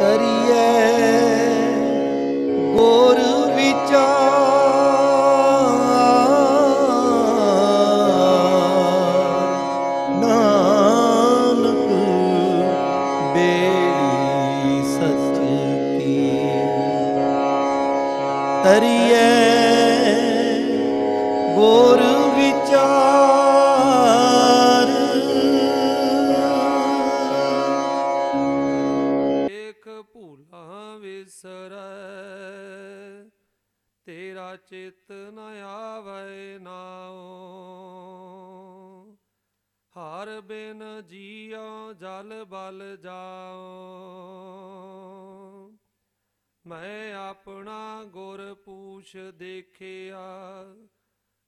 करिए गुर विचार, नानक बेड़ी सच की। करिए गुर विचार, भूला विसरै तेरा चित न आवे नाओ। हर बिन जियो जल बल जाओ। मैं अपना गुर पूछ देखिया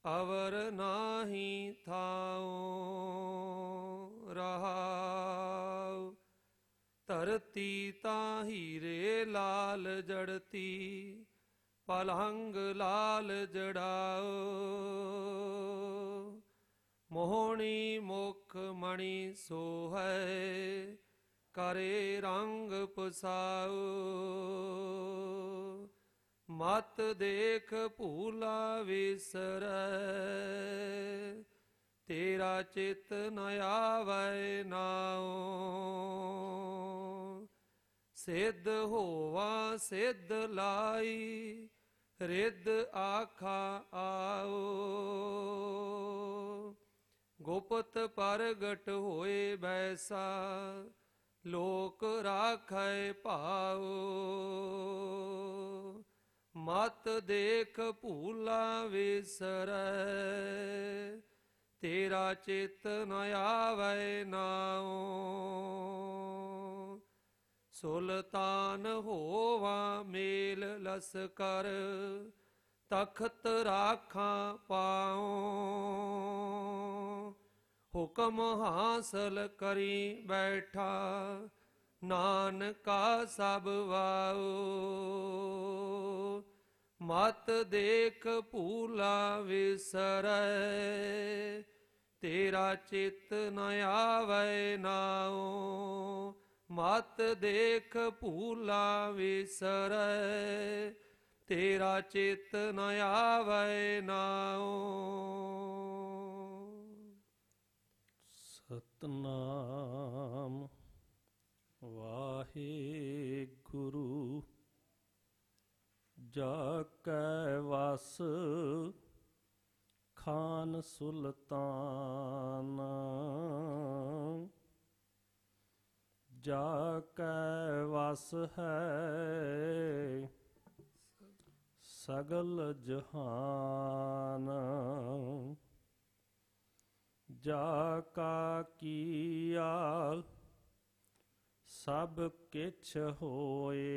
अवर नाही थाओ। रहाओ धरती ताहीरे लाल जड़ती, पलंग लाल जड़ाओ। मोहनी मुख मणि सोहै, करे रंग पुसाओ। मत देख भूला विसरै तेरा चित न आवे नाओ। सिद्ध होवा सिद्ध लाई रिद आखा आओ। गुप्त परगट होए बैसा लोक राखै पाओ। मत देख भूला विसरै तेरा चित न आवे नाओ। सुल्तान होवा मेल लसकर, तख्त राखा पाओ। हुक्म हासिल करी बैठा नानका सब वाओ। मत देख भूला विसरै तेरा चित न आवे नाओ। मत देख भूला विसरै तेरा चित न आवे नाओ। सतनाम वाहेगुरु जाकै वस खान सुल्तान। जाकै वस है सगल जहान। जाका किया सब किछ होए।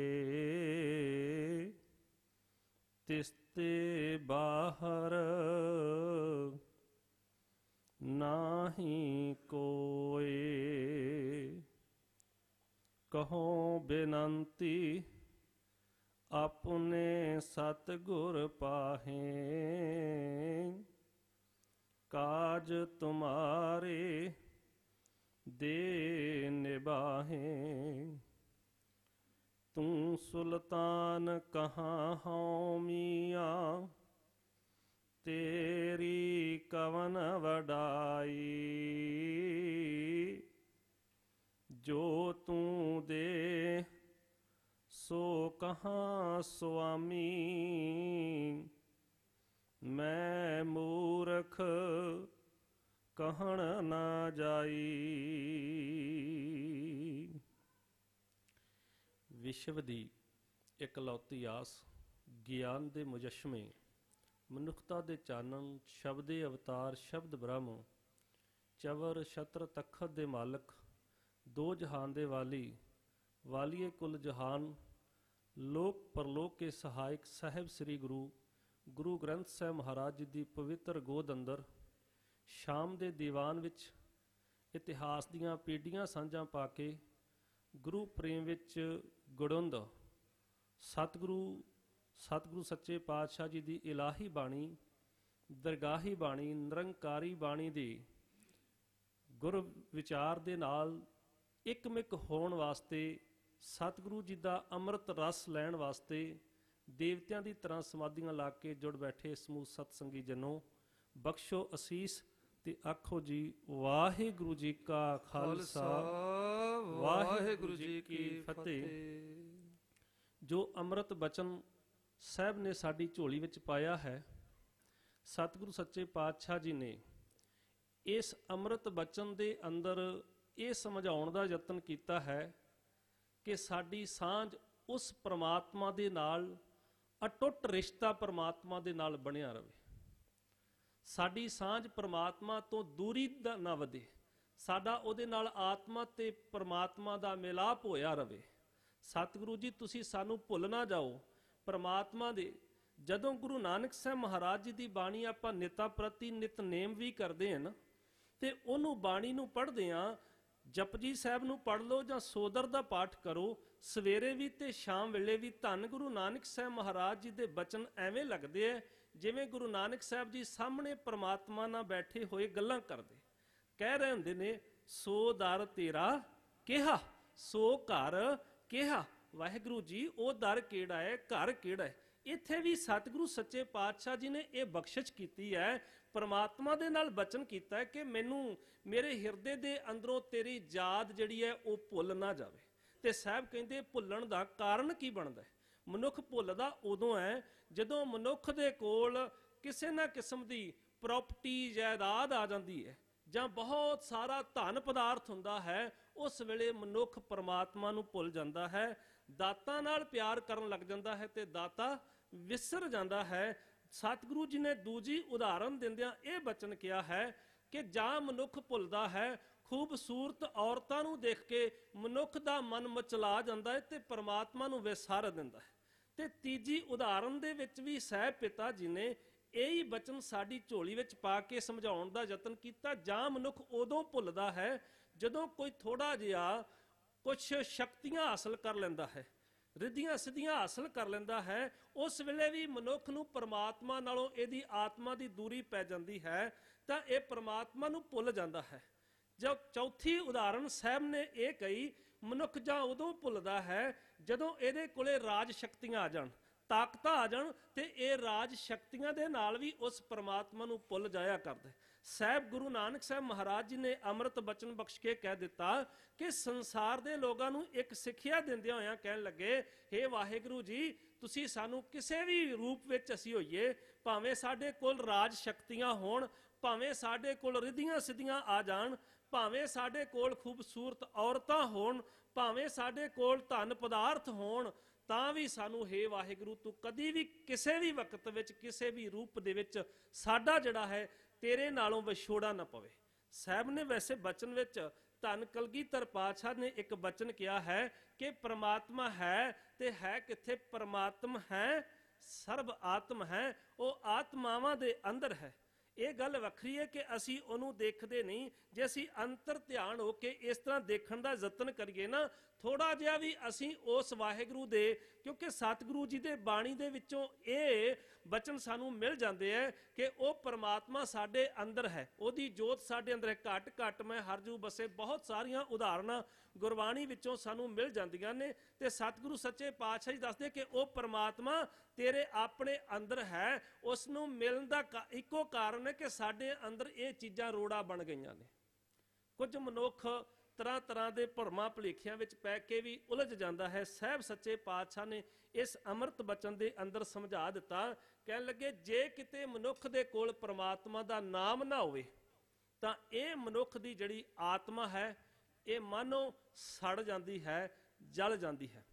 तिसते बाहर नाही कोए। कहो बेनंती अपने सतगुर पाहे। काज तुम्हारे दे निबाहे। तू सुल्तान कहाँ हूँ मियाँ तेरी कवन वडाई। जो तू दे सो कहाँ स्वामी। मैं मूर्ख कहण ना जाई। विश्व दी इकलौती आस ਗਿਆਨ ਦੇ ਮੁਜਸ਼ਮੇ ਮਨੁੱਖਤਾ ਦੇ ਚਾਨਣ ਸ਼ਬਦੇ ਅਵਤਾਰ ਸ਼ਬਦ ਬ੍ਰਹਮ ਚਵਰ ਛਤਰ ਤਖਤ ਦੇ ਮਾਲਕ ਦੋ ਜਹਾਨ ਦੇ ਵਾਲੀਏ ਕੁਲ ਜਹਾਨ ਲੋਕ ਪਰਲੋਕ ਕੇ ਸਹਾਇਕ ਸਾਹਿਬ ਸ੍ਰੀ ਗੁਰੂ ਗ੍ਰੰਥ ਸਾਹਿਬ ਮਹਾਰਾਜ ਜੀ ਦੀ ਪਵਿੱਤਰ ਗੋਦ ਅੰਦਰ ਸ਼ਾਮ ਦੇ ਦੀਵਾਨ ਵਿੱਚ ਇਤਿਹਾਸ ਦੀਆਂ ਪੀੜ੍ਹੀਆਂ ਸਾਂਝਾਂ ਪਾ ਕੇ ਗੁਰੂ ਪ੍ਰੇਮ ਵਿੱਚ ਗੁੜੁੰਦ ਸਤਿਗੁਰੂ ਸੱਚੇ ਪਾਤਸ਼ਾਹ ਜੀ ਦੀ ਇਲਾਹੀ ਬਾਣੀ ਦਰਗਾਹੀ ਬਾਣੀ ਨਿਰੰਕਾਰੀ ਬਾਣੀ ਦੀ ਗੁਰ ਵਿਚਾਰ ਦੇ ਨਾਲ ਇੱਕਮਿਕ ਹੋਣ ਵਾਸਤੇ ਸਤਿਗੁਰੂ ਜੀ ਦਾ ਅੰਮ੍ਰਿਤ ਰਸ ਲੈਣ ਵਾਸਤੇ ਦੇਵਤਿਆਂ ਦੀ ਤਰ੍ਹਾਂ ਸਮਾਧੀਆਂ ਲਾ ਕੇ ਜੁੜ ਬੈਠੇ ਸਮੂਹ ਸਤਸੰਗੀ ਜਨੋ, ਬਖਸ਼ੋ ਅਸੀਸ ਤੇ ਆਖੋ ਜੀ ਵਾਹਿਗੁਰੂ ਜੀ ਕਾ ਖਾਲਸਾ ਵਾਹਿਗੁਰੂ ਜੀ ਕੀ ਫਤਿਹ। ਜੋ ਅੰਮ੍ਰਿਤ ਬਚਨ ਸਾਹਿਬ ਨੇ ਸਾਡੀ ਝੋਲੀ ਵਿੱਚ ਪਾਇਆ ਹੈ, ਸਤਿਗੁਰੂ ਸੱਚੇ ਪਾਤਸ਼ਾਹ ਜੀ ਨੇ ਇਸ ਅੰਮ੍ਰਿਤ ਬਚਨ ਦੇ ਅੰਦਰ ਇਹ ਸਮਝਾਉਣ ਦਾ ਯਤਨ ਕੀਤਾ ਹੈ ਕਿ ਸਾਡੀ ਸਾਂਝ ਉਸ ਪ੍ਰਮਾਤਮਾ ਦੇ ਨਾਲ, ਅਟੁੱਟ ਰਿਸ਼ਤਾ ਪ੍ਰਮਾਤਮਾ ਦੇ ਨਾਲ ਬਣਿਆ ਰਹੇ। ਸਾਡੀ ਸਾਂਝ ਪ੍ਰਮਾਤਮਾ ਤੋਂ ਦੂਰੀ ਦਾ ਨਾ ਵਧੇ, ਸਾਡਾ ਉਹਦੇ ਨਾਲ ਆਤਮਾ ਤੇ ਪ੍ਰਮਾਤਮਾ ਦਾ ਮਿਲਾਪ ਹੋਇਆ ਰਹੇ। ਸਤਿਗੁਰੂ ਜੀ ਤੁਸੀਂ ਸਾਨੂੰ ਭੁੱਲ ਨਾ ਜਾਓ ਪ੍ਰਮਾਤਮਾ ਦੇ। ਜਦੋਂ ਗੁਰੂ ਨਾਨਕ ਸਾਹਿਬ ਮਹਾਰਾਜ ਜੀ ਦੀ ਬਾਣੀ ਆਪਾਂ ਨਿਤਾ ਪ੍ਰਤੀ ਨਿਤਨੇਮ ਵੀ ਕਰਦੇ ਹਾਂ ਨਾ, ਤੇ ਉਹਨੂੰ ਬਾਣੀ ਨੂੰ ਪੜ੍ਹਦੇ ਹਾਂ, ਜਪਜੀ ਸਾਹਿਬ ਨੂੰ ਪੜ੍ਹ ਲਓ ਜਾਂ ਸੋਦਰ ਦਾ ਪਾਠ ਕਰੋ, ਸਵੇਰੇ ਵੀ ਤੇ ਸ਼ਾਮ ਵੇਲੇ ਵੀ ਧੰਨ ਗੁਰੂ ਨਾਨਕ ਸਾਹਿਬ ਮਹਾਰਾਜ ਜੀ ਦੇ ਬਚਨ ਐਵੇਂ ਲੱਗਦੇ ਐ ਜਿਵੇਂ ਗੁਰੂ ਨਾਨਕ ਸਾਹਿਬ ਜੀ ਸਾਹਮਣੇ ਪ੍ਰਮਾਤਮਾ ਨਾਲ ਬੈਠੇ ਹੋਏ ਗੱਲਾਂ ਕਰਦੇ। ਕਹਿ ਰਹੇ ਹੁੰਦੇ ਨੇ, ਸੋ ਦਰ ਤੇਰਾ ਕਿਹਾ, ਸੋ ਘਰ ਕਿਹਾ। ਵਾਹਿਗੁਰੂ ਜੀ ਉਹ ਦਰ ਕਿਹੜਾ ਹੈ, ਘਰ ਕਿਹੜਾ ਹੈ? ਇੱਥੇ ਵੀ ਸਤਿਗੁਰੂ ਸੱਚੇ ਪਾਤਸ਼ਾਹ ਜੀ ਨੇ ਇਹ ਬਖਸ਼ਿਸ਼ ਕੀਤੀ ਹੈ, ਪਰਮਾਤਮਾ ਦੇ ਨਾਲ ਬਚਨ ਕੀਤਾ ਹੈ ਕਿ ਮੈਨੂੰ ਮੇਰੇ ਹਿਰਦੇ ਦੇ ਅੰਦਰੋਂ ਤੇਰੀ ਯਾਦ ਜਿਹੜੀ ਹੈ ਉਹ ਭੁੱਲ ਨਾ ਜਾਵੇ। ਤੇ ਸਾਹਿਬ ਕਹਿੰਦੇ ਭੁੱਲਣ ਦਾ ਕਾਰਨ ਕੀ ਬਣਦਾ ਹੈ? ਮਨੁੱਖ ਭੁੱਲਦਾ ਉਦੋਂ ਹੈ ਜਦੋਂ ਮਨੁੱਖ ਦੇ ਕੋਲ ਕਿਸੇ ਨਾ ਕਿਸਮ ਦੀ ਪ੍ਰਾਪਰਟੀ ਜਾਇਦਾਦ ਆ ਜਾਂਦੀ ਹੈ ਜਾਂ ਬਹੁਤ ਸਾਰਾ ਧਨ ਪਦਾਰਥ ਹੁੰਦਾ ਹੈ। ਉਸ ਵੇਲੇ ਮਨੁੱਖ ਪਰਮਾਤਮਾ ਨੂੰ ਭੁੱਲ ਜਾਂਦਾ ਹੈ, ਦਾਤਾ ਨਾਲ ਪਿਆਰ ਕਰਨ ਲੱਗ ਜਾਂਦਾ ਹੈ ਤੇ ਦਾਤਾ ਵਿਸਰ ਜਾਂਦਾ ਹੈ। ਸਤਿਗੁਰੂ ਜੀ ਨੇ ਦੂਜੀ ਉਦਾਹਰਨ ਦਿੰਦਿਆਂ ਇਹ ਬਚਨ ਕਿਹਾ ਹੈ ਕਿ ਜਾਂ ਮਨੁੱਖ ਭੁੱਲਦਾ ਹੈ, ਖੂਬਸੂਰਤ ਔਰਤਾਂ ਨੂੰ ਦੇਖ ਕੇ ਮਨੁੱਖ ਦਾ ਮਨ ਮਚਲਾ ਜਾਂਦਾ ਹੈ ਤੇ ਪਰਮਾਤਮਾ ਨੂੰ ਵਿਸਾਰ ਦਿੰਦਾ ਹੈ। ਤੇ ਤੀਜੀ ਉਦਾਹਰਨ ਦੇ ਵਿੱਚ ਵੀ ਸਾਹਿਬ ਪਿਤਾ ਜੀ ਨੇ ਇਹੀ ਬਚਨ ਸਾਡੀ ਝੋਲੀ ਵਿੱਚ ਪਾ ਕੇ ਸਮਝਾਉਣ ਦਾ ਯਤਨ ਕੀਤਾ। ਜਾਂ ਮਨੁੱਖ ਉਦੋਂ ਭੁੱਲਦਾ ਹੈ ਜਦੋਂ ਕੋਈ ਥੋੜਾ ਜਿਹਾ ਕੁਝ ਸ਼ਕਤੀਆਂ ਹਾਸਲ ਕਰ ਲੈਂਦਾ ਹੈ, ਰਿੱਧੀਆਂ ਸਿੱਧੀਆਂ ਹਾਸਲ ਕਰ ਲੈਂਦਾ ਹੈ, ਉਸ ਵੇਲੇ ਵੀ ਮਨੁੱਖ ਨੂੰ ਪਰਮਾਤਮਾ ਨਾਲੋਂ ਇਹਦੀ ਆਤਮਾ ਦੀ ਦੂਰੀ ਪੈ ਜਾਂਦੀ ਹੈ ਤਾਂ ਇਹ ਪਰਮਾਤਮਾ ਨੂੰ ਭੁੱਲ ਜਾਂਦਾ ਹੈ। ਜਦ ਚੌਥੀ ਉਦਾਹਰਨ ਸਾਹਿਬ ਨੇ ਇਹ ਕਹੀ, ਮਨੁੱਖ ਜਾਂ ਉਦੋਂ ਭੁੱਲਦਾ ਹੈ ਜਦੋਂ ਇਹਦੇ ਕੋਲੇ ਰਾਜ ਸ਼ਕਤੀਆਂ ਆ ਜਾਣ, ਤਾਕਤਾਂ ਆ ਜਾਣ ਤੇ ਇਹ ਰਾਜ ਸ਼ਕਤੀਆਂ ਦੇ ਨਾਲ ਵੀ ਉਸ ਪਰਮਾਤਮਾ ਨੂੰ ਭੁੱਲ ਜਾਇਆ ਕਰਦਾ। ਸਾਹਿਬ ਗੁਰੂ ਨਾਨਕ ਸਾਹਿਬ ਮਹਾਰਾਜ ਜੀ ਨੇ ਅੰਮ੍ਰਿਤ ਬਚਨ ਬਖਸ਼ ਕੇ ਕਹਿ ਦਿੱਤਾ ਕਿ ਸੰਸਾਰ ਦੇ ਲੋਕਾਂ ਨੂੰ ਇੱਕ ਸਿੱਖਿਆ ਦਿੰਦਿਆਂ ਹੋਇਆਂ ਕਹਿਣ ਲੱਗੇ, ਹੇ ਵਾਹਿਗੁਰੂ ਜੀ ਤੁਸੀਂ ਸਾਨੂੰ ਕਿਸੇ ਵੀ ਰੂਪ ਵਿੱਚ ਅਸੀਂ ਹੋਈਏ, ਭਾਵੇਂ ਸਾਡੇ ਕੋਲ ਰਾਜ ਸ਼ਕਤੀਆਂ ਹੋਣ, ਭਾਵੇਂ ਸਾਡੇ ਕੋਲ ਰਿੱਧੀਆਂ ਸਿੱਧੀਆਂ ਆ ਜਾਣ, ਭਾਵੇਂ ਸਾਡੇ ਕੋਲ ਖੂਬਸੂਰਤ ਔਰਤਾਂ ਹੋਣ, ਭਾਵੇਂ ਸਾਡੇ ਕੋਲ ਧਨ ਪਦਾਰਥ ਹੋਣ, ਤਾਂ ਵੀ ਸਾਨੂੰ ਹੇ ਵਾਹਿਗੁਰੂ ਤੂੰ ਕਦੀ ਵੀ ਕਿਸੇ ਵੀ ਵਕਤ ਵਿੱਚ ਕਿਸੇ ਵੀ ਰੂਪ ਦੇ ਵਿੱਚ ਸਾਡਾ ਜਿਹੜਾ ਹੈ ਤੇਰੇ ਨਾਲੋਂ ਵਿਛੋੜਾ ਨਾ ਪਵੇ। ਸਾਹਿਬ ਨੇ ਵੈਸੇ ਬਚਨ ਵਿੱਚ ਧੰਨ ਕਲਗੀਧਰ ਪਾਤਸ਼ਾਹ ਨੇ ਇੱਕ ਬਚਨ ਕਿਹਾ ਹੈ ਕਿ ਪ੍ਰਮਾਤਮਾ ਹੈ ਤੇ ਹੈ ਕਿੱਥੇ? ਪ੍ਰਮਾਤਮ ਹੈ ਸਰਬ ਆਤਮ ਹੈ, ਉਹ ਆਤਮਾਵਾਂ ਦੇ ਅੰਦਰ ਹੈ। ਇਹ ਗੱਲ ਵੱਖਰੀ ਹੈ ਕਿ ਅਸੀਂ ਉਹਨੂੰ ਦੇਖਦੇ ਨਹੀਂ। ਜੇ ਅਸੀਂ ਅੰਤਰ ਧਿਆਨ ਹੋ ਕੇ ਇਸ ਤਰ੍ਹਾਂ ਦੇਖਣ ਦਾ ਯਤਨ ਕਰੀਏ ਨਾ, ਥੋੜਾ ਜਿਹਾ ਵੀ ਅਸੀਂ ਉਸ ਵਾਹਿਗੁਰੂ ਦੇ, ਕਿਉਂਕਿ ਸਤਿਗੁਰੂ ਜੀ ਦੇ ਬਾਣੀ ਦੇ ਵਿੱਚੋਂ ਇਹ ਬਚਨ ਸਾਨੂੰ ਮਿਲ ਜਾਂਦੇ ਹੈ ਕਿ ਉਹ ਪਰਮਾਤਮਾ ਸਾਡੇ ਅੰਦਰ ਹੈ, ਉਹਦੀ ਜੋਤ ਸਾਡੇ ਅੰਦਰ ਹੈ। ਘਟ ਘਟ ਮੈਂ ਹਰ ਜੂ ਬਸੇ, ਬਹੁਤ ਸਾਰੀਆਂ ਉਦਾਹਰਨਾਂ ਗੁਰਬਾਣੀ ਵਿੱਚੋਂ ਸਾਨੂੰ ਮਿਲ ਜਾਂਦੀਆਂ ਨੇ। ਤੇ ਸਤਿਗੁਰੂ ਸੱਚੇ ਪਾਤਸ਼ਾਹ ਜੀ ਦੱਸਦੇ ਕਿ ਉਹ ਪਰਮਾਤਮਾ ਤੇਰੇ ਆਪਣੇ ਅੰਦਰ ਹੈ। ਉਸ ਨੂੰ ਮਿਲਣ ਦਾ ਇੱਕੋ ਕਾਰਨ ਹੈ ਕਿ ਸਾਡੇ ਅੰਦਰ ਇਹ ਚੀਜ਼ਾਂ ਰੋੜਾ ਬਣ ਗਈਆਂ ਨੇ। ਕੁਝ ਮਨੁੱਖ ਤਰ੍ਹਾਂ ਤਰ੍ਹਾਂ ਦੇ ਭਰਮਾਂ ਭੁਲੇਖਿਆਂ ਵਿੱਚ ਪੈ ਕੇ ਵੀ ਉਲਝ ਜਾਂਦਾ ਹੈ। ਸਾਹਿਬ ਸੱਚੇ ਪਾਤਸ਼ਾਹ ਨੇ ਇਸ ਅੰਮ੍ਰਿਤ ਬਚਨ ਦੇ ਅੰਦਰ ਸਮਝਾ ਦਿੱਤਾ। ਕਹਿਣ ਲੱਗੇ, ਜੇ ਕਿਤੇ ਮਨੁੱਖ ਦੇ ਕੋਲ ਪ੍ਰਮਾਤਮਾ ਦਾ ਨਾਮ ਨਾ ਹੋਵੇ ਤਾਂ ਇਹ ਮਨੁੱਖ ਦੀ ਜਿਹੜੀ ਆਤਮਾ ਹੈ ਇਹ ਮਾਨੋ ਸੜ ਜਾਂਦੀ ਹੈ, ਜਲ ਜਾਂਦੀ ਹੈ।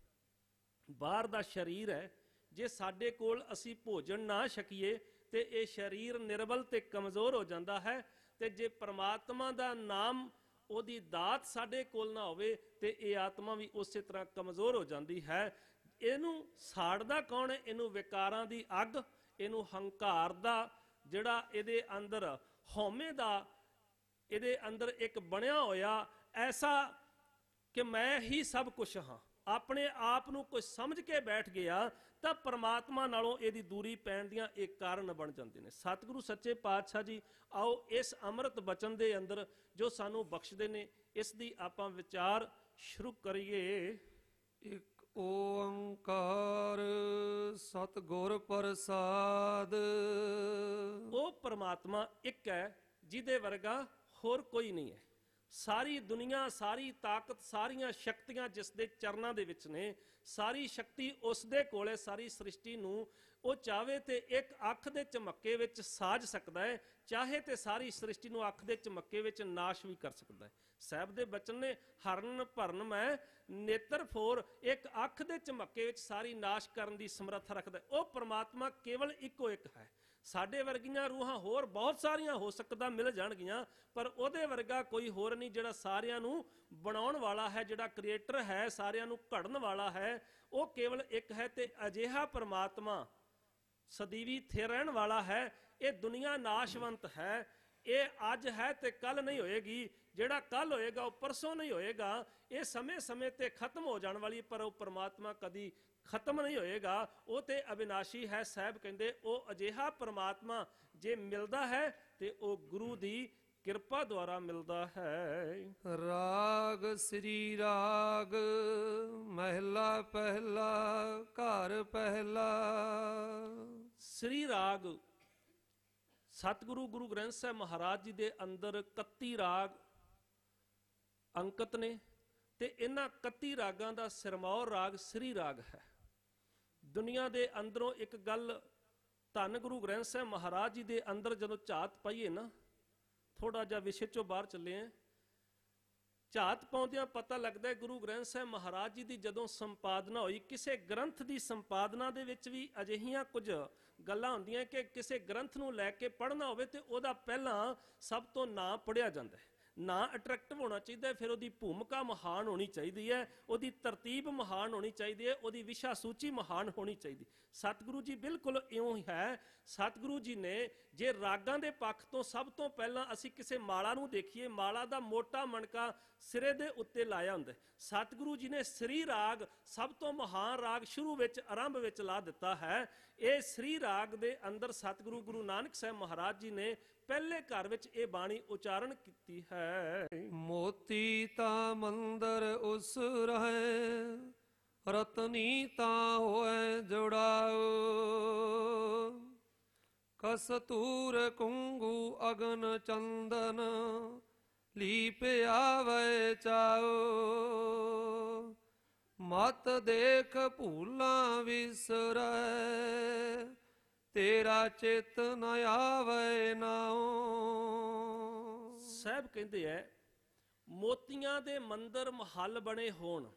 ਬਾਹਰ ਦਾ ਸਰੀਰ ਹੈ, ਜੇ ਸਾਡੇ ਕੋਲ ਅਸੀਂ ਭੋਜਨ ਨਾ ਛਕੀਏ ਤੇ ਇਹ ਸਰੀਰ ਨਿਰਬਲ ਤੇ ਕਮਜ਼ੋਰ ਹੋ ਜਾਂਦਾ ਹੈ। ਤੇ ਜੇ ਪ੍ਰਮਾਤਮਾ ਦਾ ਨਾਮ, ਉਹਦੀ ਦਾਤ ਸਾਡੇ ਕੋਲ ਨਾ ਹੋਵੇ ਤੇ ਇਹ ਆਤਮਾ ਵੀ ਉਸੇ ਤਰ੍ਹਾਂ ਕਮਜ਼ੋਰ ਹੋ ਜਾਂਦੀ ਹੈ। ਇਹਨੂੰ ਸਾੜਦਾ ਕੌਣ ਹੈ? ਇਹਨੂੰ ਵਿਕਾਰਾਂ ਦੀ ਅੱਗ, ਇਹਨੂੰ ਹੰਕਾਰ ਦਾ ਜਿਹੜਾ ਇਹਦੇ ਅੰਦਰ ਹਉਮੈ ਦਾ ਇਹਦੇ ਅੰਦਰ ਇੱਕ ਬਣਿਆ ਹੋਇਆ ਐਸਾ ਕਿ ਮੈਂ ਹੀ ਸਭ ਕੁਝ ਹਾਂ, ਆਪਣੇ ਆਪ ਨੂੰ ਕੋਈ ਸਮਝ ਕੇ ਬੈਠ ਗਿਆ ਤਾਂ ਪਰਮਾਤਮਾ ਨਾਲੋਂ ਇਹਦੀ ਦੂਰੀ ਪੈਣ ਦੀਆਂ ਇੱਕ ਕਾਰਨ ਬਣ ਜਾਂਦੇ ਨੇ। ਸਤਿਗੁਰੂ ਸੱਚੇ ਪਾਤਸ਼ਾਹ ਜੀ ਆਓ ਇਸ ਅੰਮ੍ਰਿਤ ਬਚਨ ਦੇ ਅੰਦਰ ਜੋ ਸਾਨੂੰ ਬਖਸ਼ਦੇ ਨੇ ਇਸ ਦੀ ਆਪਾਂ ਵਿਚਾਰ ਸ਼ੁਰੂ ਕਰੀਏ। ਇਕ ਓੰਕਾਰ ਸਤਿਗੁਰ ਪ੍ਰਸਾਦ। ਉਹ ਪਰਮਾਤਮਾ ਇੱਕ ਹੈ ਜਿਹਦੇ ਵਰਗਾ ਹੋਰ ਕੋਈ ਨਹੀਂ ਹੈ। ਸਾਰੀ ਦੁਨੀਆ, ਸਾਰੀ ਤਾਕਤ, ਸਾਰੀਆਂ ਸ਼ਕਤੀਆਂ ਜਿਸ ਦੇ ਚਰਨਾਂ ਦੇ ਵਿੱਚ ਨੇ, ਸਾਰੀ ਸ਼ਕਤੀ ਉਸ ਦੇ ਕੋਲੇ ਸਾਰੀ ਸ੍ਰਿਸ਼ਟੀ ਨੂੰ ਉਹ ਚਾਹੇ ਤੇ ਇੱਕ ਅੱਖ ਦੇ ਝਮੱਕੇ ਵਿੱਚ ਸਾਜ ਸਕਦਾ ਹੈ, ਚਾਹੇ ਤੇ ਸਾਰੀ ਸ੍ਰਿਸ਼ਟੀ ਨੂੰ ਅੱਖ ਦੇ ਝਮੱਕੇ ਵਿੱਚ ਨਾਸ਼ ਵੀ ਕਰ ਸਕਦਾ ਹੈ। ਸਾਹਿਬ ਦੇ ਬਚਨ ਨੇ ਹਰਨ ਭਰਨ ਮੈਂ ਨੇਤਰ ਫੋਰ, ਇੱਕ ਅੱਖ ਦੇ ਝਮੱਕੇ ਵਿੱਚ ਸਾਰੀ ਨਾਸ਼ ਕਰਨ ਦੀ ਸਮਰੱਥਾ ਰੱਖਦਾ ਹੈ। ਉਹ ਪਰਮਾਤਮਾ ਕੇਵਲ ਇੱਕੋ ਇੱਕ ਹੈ। ਸਾਡੇ ਵਰਗੀਆਂ ਰੂਹਾਂ ਹੋਰ ਬਹੁਤ ਸਾਰੀਆਂ ਹੋ ਸਕਦਾ ਮਿਲ ਜਾਣਗੀਆਂ, ਪਰ ਉਹਦੇ ਵਰਗਾ ਕੋਈ ਹੋਰ ਨਹੀਂ ਜਿਹੜਾ ਸਾਰਿਆਂ ਨੂੰ ਬਣਾਉਣ ਵਾਲਾ ਹੈ, ਜਿਹੜਾ ਕ੍ਰੀਏਟਰ ਹੈ, ਸਾਰਿਆਂ ਨੂੰ ਘੜਨ ਵਾਲਾ ਹੈ। ਉਹ ਕੇਵਲ ਇੱਕ ਹੈ ਤੇ ਅਜਿਹਾ ਪਰਮਾਤਮਾ ਸਦੀਵੀ ਥੇ ਰਹਿਣ ਵਾਲਾ ਹੈ। ਇਹ ਦੁਨੀਆ ਨਾਸ਼ਵੰਤ ਹੈ, ਇਹ ਅੱਜ ਹੈ ਤੇ ਕੱਲ ਨਹੀਂ ਹੋਏਗੀ। ਜਿਹੜਾ ਕੱਲ ਹੋਏਗਾ ਉਹ ਪਰਸੋਂ ਨਹੀਂ ਹੋਏਗਾ। ਇਹ ਸਮੇਂ ਤੇ ਖਤਮ ਹੋ ਜਾਣ ਵਾਲੀ, ਪਰ ਉਹ ਪਰਮਾਤਮਾ ਕਦੀ ਖਤਮ ਨਹੀਂ ਹੋਏਗਾ। ਉਹ ਤੇ ਅਵਿਨਾਸ਼ੀ ਹੈ। ਸਾਹਿਬ ਕਹਿੰਦੇ ਉਹ ਅਜਿਹਾ ਪਰਮਾਤਮਾ ਜੇ ਮਿਲਦਾ ਹੈ ਤੇ ਉਹ ਗੁਰੂ ਦੀ ਕਿਰਪਾ ਦੁਆਰਾ ਮਿਲਦਾ ਹੈ। ਰਾਗ ਸ੍ਰੀ ਰਾਗ ਮਹਿਲਾ ਪਹਿਲਾ ਘਰ ਪਹਿਲਾ। ਸ੍ਰੀ ਰਾਗ ਸਤਿਗੁਰੂ ਗੁਰੂ ਗ੍ਰੰਥ ਸਾਹਿਬ ਮਹਾਰਾਜ ਜੀ ਦੇ ਅੰਦਰ 31 ਰਾਗ ਅੰਕਿਤ ਨੇ ਤੇ ਇਹਨਾਂ 31 ਰਾਗਾਂ ਦਾ ਸਿਰਮੌਰ ਰਾਗ ਸ੍ਰੀ ਰਾਗ ਹੈ। ਦੁਨੀਆ ਦੇ ਅੰਦਰੋਂ ਇੱਕ ਗੱਲ ਧੰਨ ਗੁਰੂ ਗ੍ਰੰਥ ਸਾਹਿਬ ਮਹਾਰਾਜ ਜੀ ਦੇ ਅੰਦਰ ਜਦੋਂ ਝਾਤ ਪਾਈਏ ਨਾ, ਥੋੜਾ ਜਿਹਾ ਵਿਸ਼ੇ ਚੋਂ ਬਾਹਰ ਚੱਲੇ ਆ, ਝਾਤ ਪਾਉਂਦਿਆਂ ਪਤਾ ਲੱਗਦਾ ਹੈ ਗੁਰੂ ਗ੍ਰੰਥ ਸਾਹਿਬ ਮਹਾਰਾਜ ਜੀ ਦੀ ਜਦੋਂ ਸੰਪਾਦਨਾ ਹੋਈ, ਕਿਸੇ ਗ੍ਰੰਥ ਦੀ ਸੰਪਾਦਨਾ ਦੇ ਵਿੱਚ ਵੀ ਅਜਿਹੀਆਂ ਕੁਝ ਗੱਲਾਂ ਹੁੰਦੀਆਂ ਕਿ ਕਿਸੇ ਗ੍ਰੰਥ ਨੂੰ ਲੈ ਕੇ ਪੜ੍ਹਨਾ ਹੋਵੇ ਤੇ ਉਹਦਾ ਪਹਿਲਾਂ ਸਭ ਤੋਂ ਨਾਂ ਪੜ੍ਹਿਆ ਜਾਂਦਾ ਹੈ। ਨਾਂ ਅਟਰੈਕਟਿਵ ਹੋਣਾ ਚਾਹੀਦਾ ਹੈ, ਫਿਰ ਉਹਦੀ ਭੂਮਿਕਾ ਮਹਾਨ ਹੋਣੀ ਚਾਹੀਦੀ ਹੈ, ਉਹਦੀ ਤਰਤੀਬ ਮਹਾਨ ਹੋਣੀ ਚਾਹੀਦੀ ਹੈ, ਉਹਦੀ ਵਿਸ਼ਾ ਸੂਚੀ ਮਹਾਨ ਹੋਣੀ ਚਾਹੀਦੀ। ਸਤਿਗੁਰੂ ਜੀ ਬਿਲਕੁਲ ਇਉਂ ਹੀ ਹੈ। ਸਤਿਗੁਰੂ ਜੀ ਨੇ ਜੇ ਰਾਗਾਂ ਦੇ ਪੱਖ ਤੋਂ ਸਭ ਤੋਂ ਪਹਿਲਾਂ ਅਸੀਂ ਕਿਸੇ ਮਾਲਾ ਨੂੰ ਦੇਖੀਏ, ਮਾਲਾ ਦਾ ਮੋਟਾ ਮਣਕਾ ਸਿਰੇ ਦੇ ਉੱਤੇ ਲਾਇਆ ਹੁੰਦਾ। ਸਤਿਗੁਰੂ ਜੀ ਨੇ ਸ੍ਰੀ ਰਾਗ ਸਭ ਤੋਂ ਮਹਾਨ ਰਾਗ ਸ਼ੁਰੂ ਵਿੱਚ ਆਰੰਭ ਵਿੱਚ ਲਾ ਦਿੱਤਾ ਹੈ। ਇਹ ਸ੍ਰੀ ਰਾਗ ਦੇ ਅੰਦਰ ਸਤਿਗੁਰੂ ਗੁਰੂ ਨਾਨਕ ਸਾਹਿਬ ਮਹਾਰਾਜ ਜੀ ਨੇ ਪਹਿਲੇ ਘਰ ਵਿੱਚ ਇਹ ਬਾਣੀ ਉਚਾਰਨ ਕੀਤੀ ਹੈ। ਮੋਤੀ ਤਾਂ ਮੰਦਰ ਉਸ ਰਹੇ, ਰਤਨੀ ਤਾਂ ਹੋਏ ਜੁੜਾਓ। ਕਸਤੂਰ ਕੁੰਗੂ ਅਗਨ ਚੰਦਨ, ਲੀਪ ਆਵੇ ਚਾਓ। ਮਤ ਦੇਖ ਭੂਲਾਂ ਵਿਸਰੈ, ਤੇਰਾ ਚਿਤ ਨ ਆਵੇ ਨਾਉ। ਸਾਹਿਬ ਕਹਿੰਦੇ ਐ ਮੋਤੀਆਂ ਦੇ ਮੰਦਰ ਮਹੱਲ ਬਣੇ ਹੋਣ।